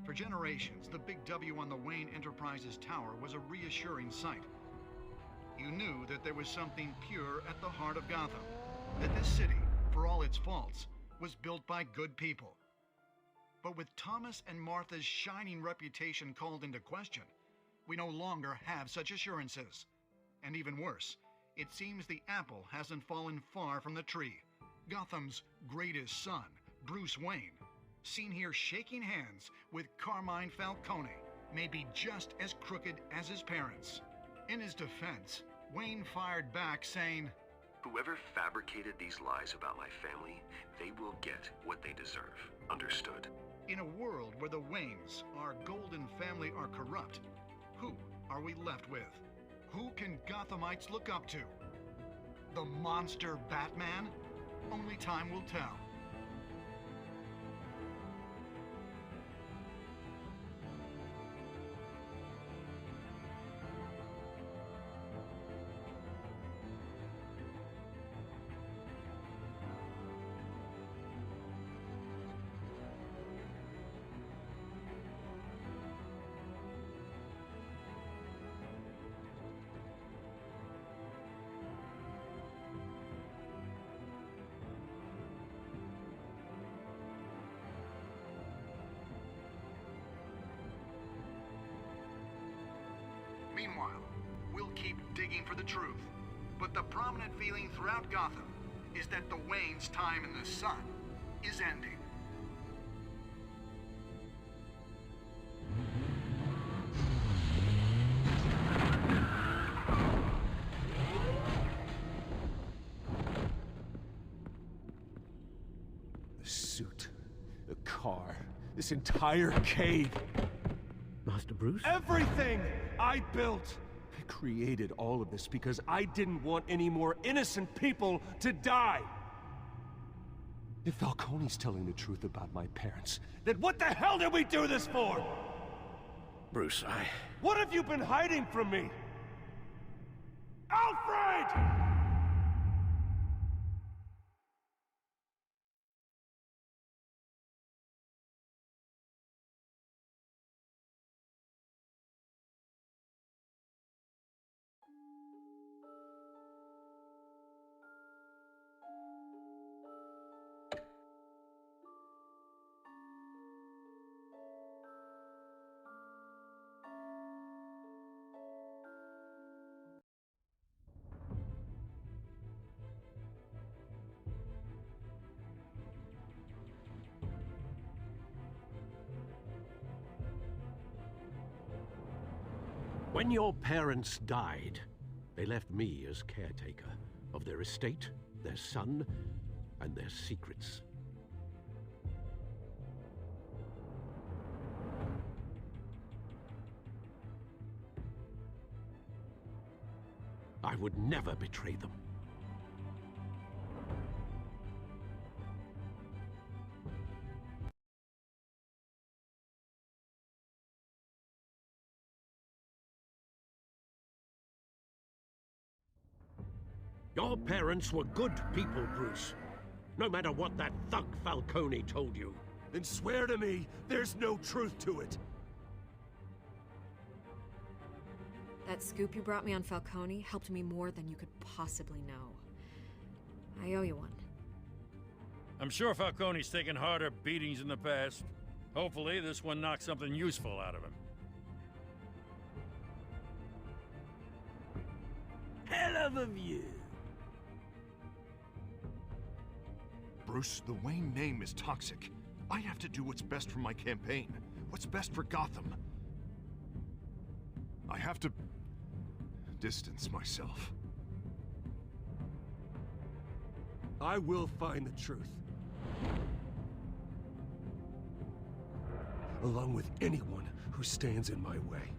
For generations, the big W on the Wayne Enterprises tower was a reassuring sight. You knew that there was something pure at the heart of Gotham, that this city, for all its faults, was built by good people. But with Thomas and Martha's shining reputation called into question, we no longer have such assurances. And even worse, it seems the apple hasn't fallen far from the tree. Gotham's greatest son, Bruce Wayne, seen here shaking hands with Carmine Falcone, may be just as crooked as his parents. In his defense, Wayne fired back saying, "Whoever fabricated these lies about my family, they will get what they deserve. Understood?" In a world where the Waynes, our golden family, are corrupt, who are we left with? Who can Gothamites look up to? The monster Batman? Only time will tell. digging for the truth. But the prominent feeling throughout Gotham is that the Wayne's time in the sun is ending. The suit, the car, this entire cave. Master Bruce? Everything I built! I created all of this because I didn't want any more innocent people to die! If Falcone's telling the truth about my parents, then what the hell did we do this for? Bruce, What have you been hiding from me? Alfred! When your parents died, they left me as caretaker of their estate, their son, and their secrets. I would never betray them. Your parents were good people, Bruce. No matter what that thug Falcone told you. Then swear to me there's no truth to it. That scoop you brought me on Falcone helped me more than you could possibly know. I owe you one. I'm sure Falcone's taken harder beatings in the past. Hopefully, this one knocks something useful out of him. Hell of a view. Bruce, the Wayne name is toxic. I have to do what's best for my campaign. What's best for Gotham. I have to distance myself. I will find the truth. Along with anyone who stands in my way.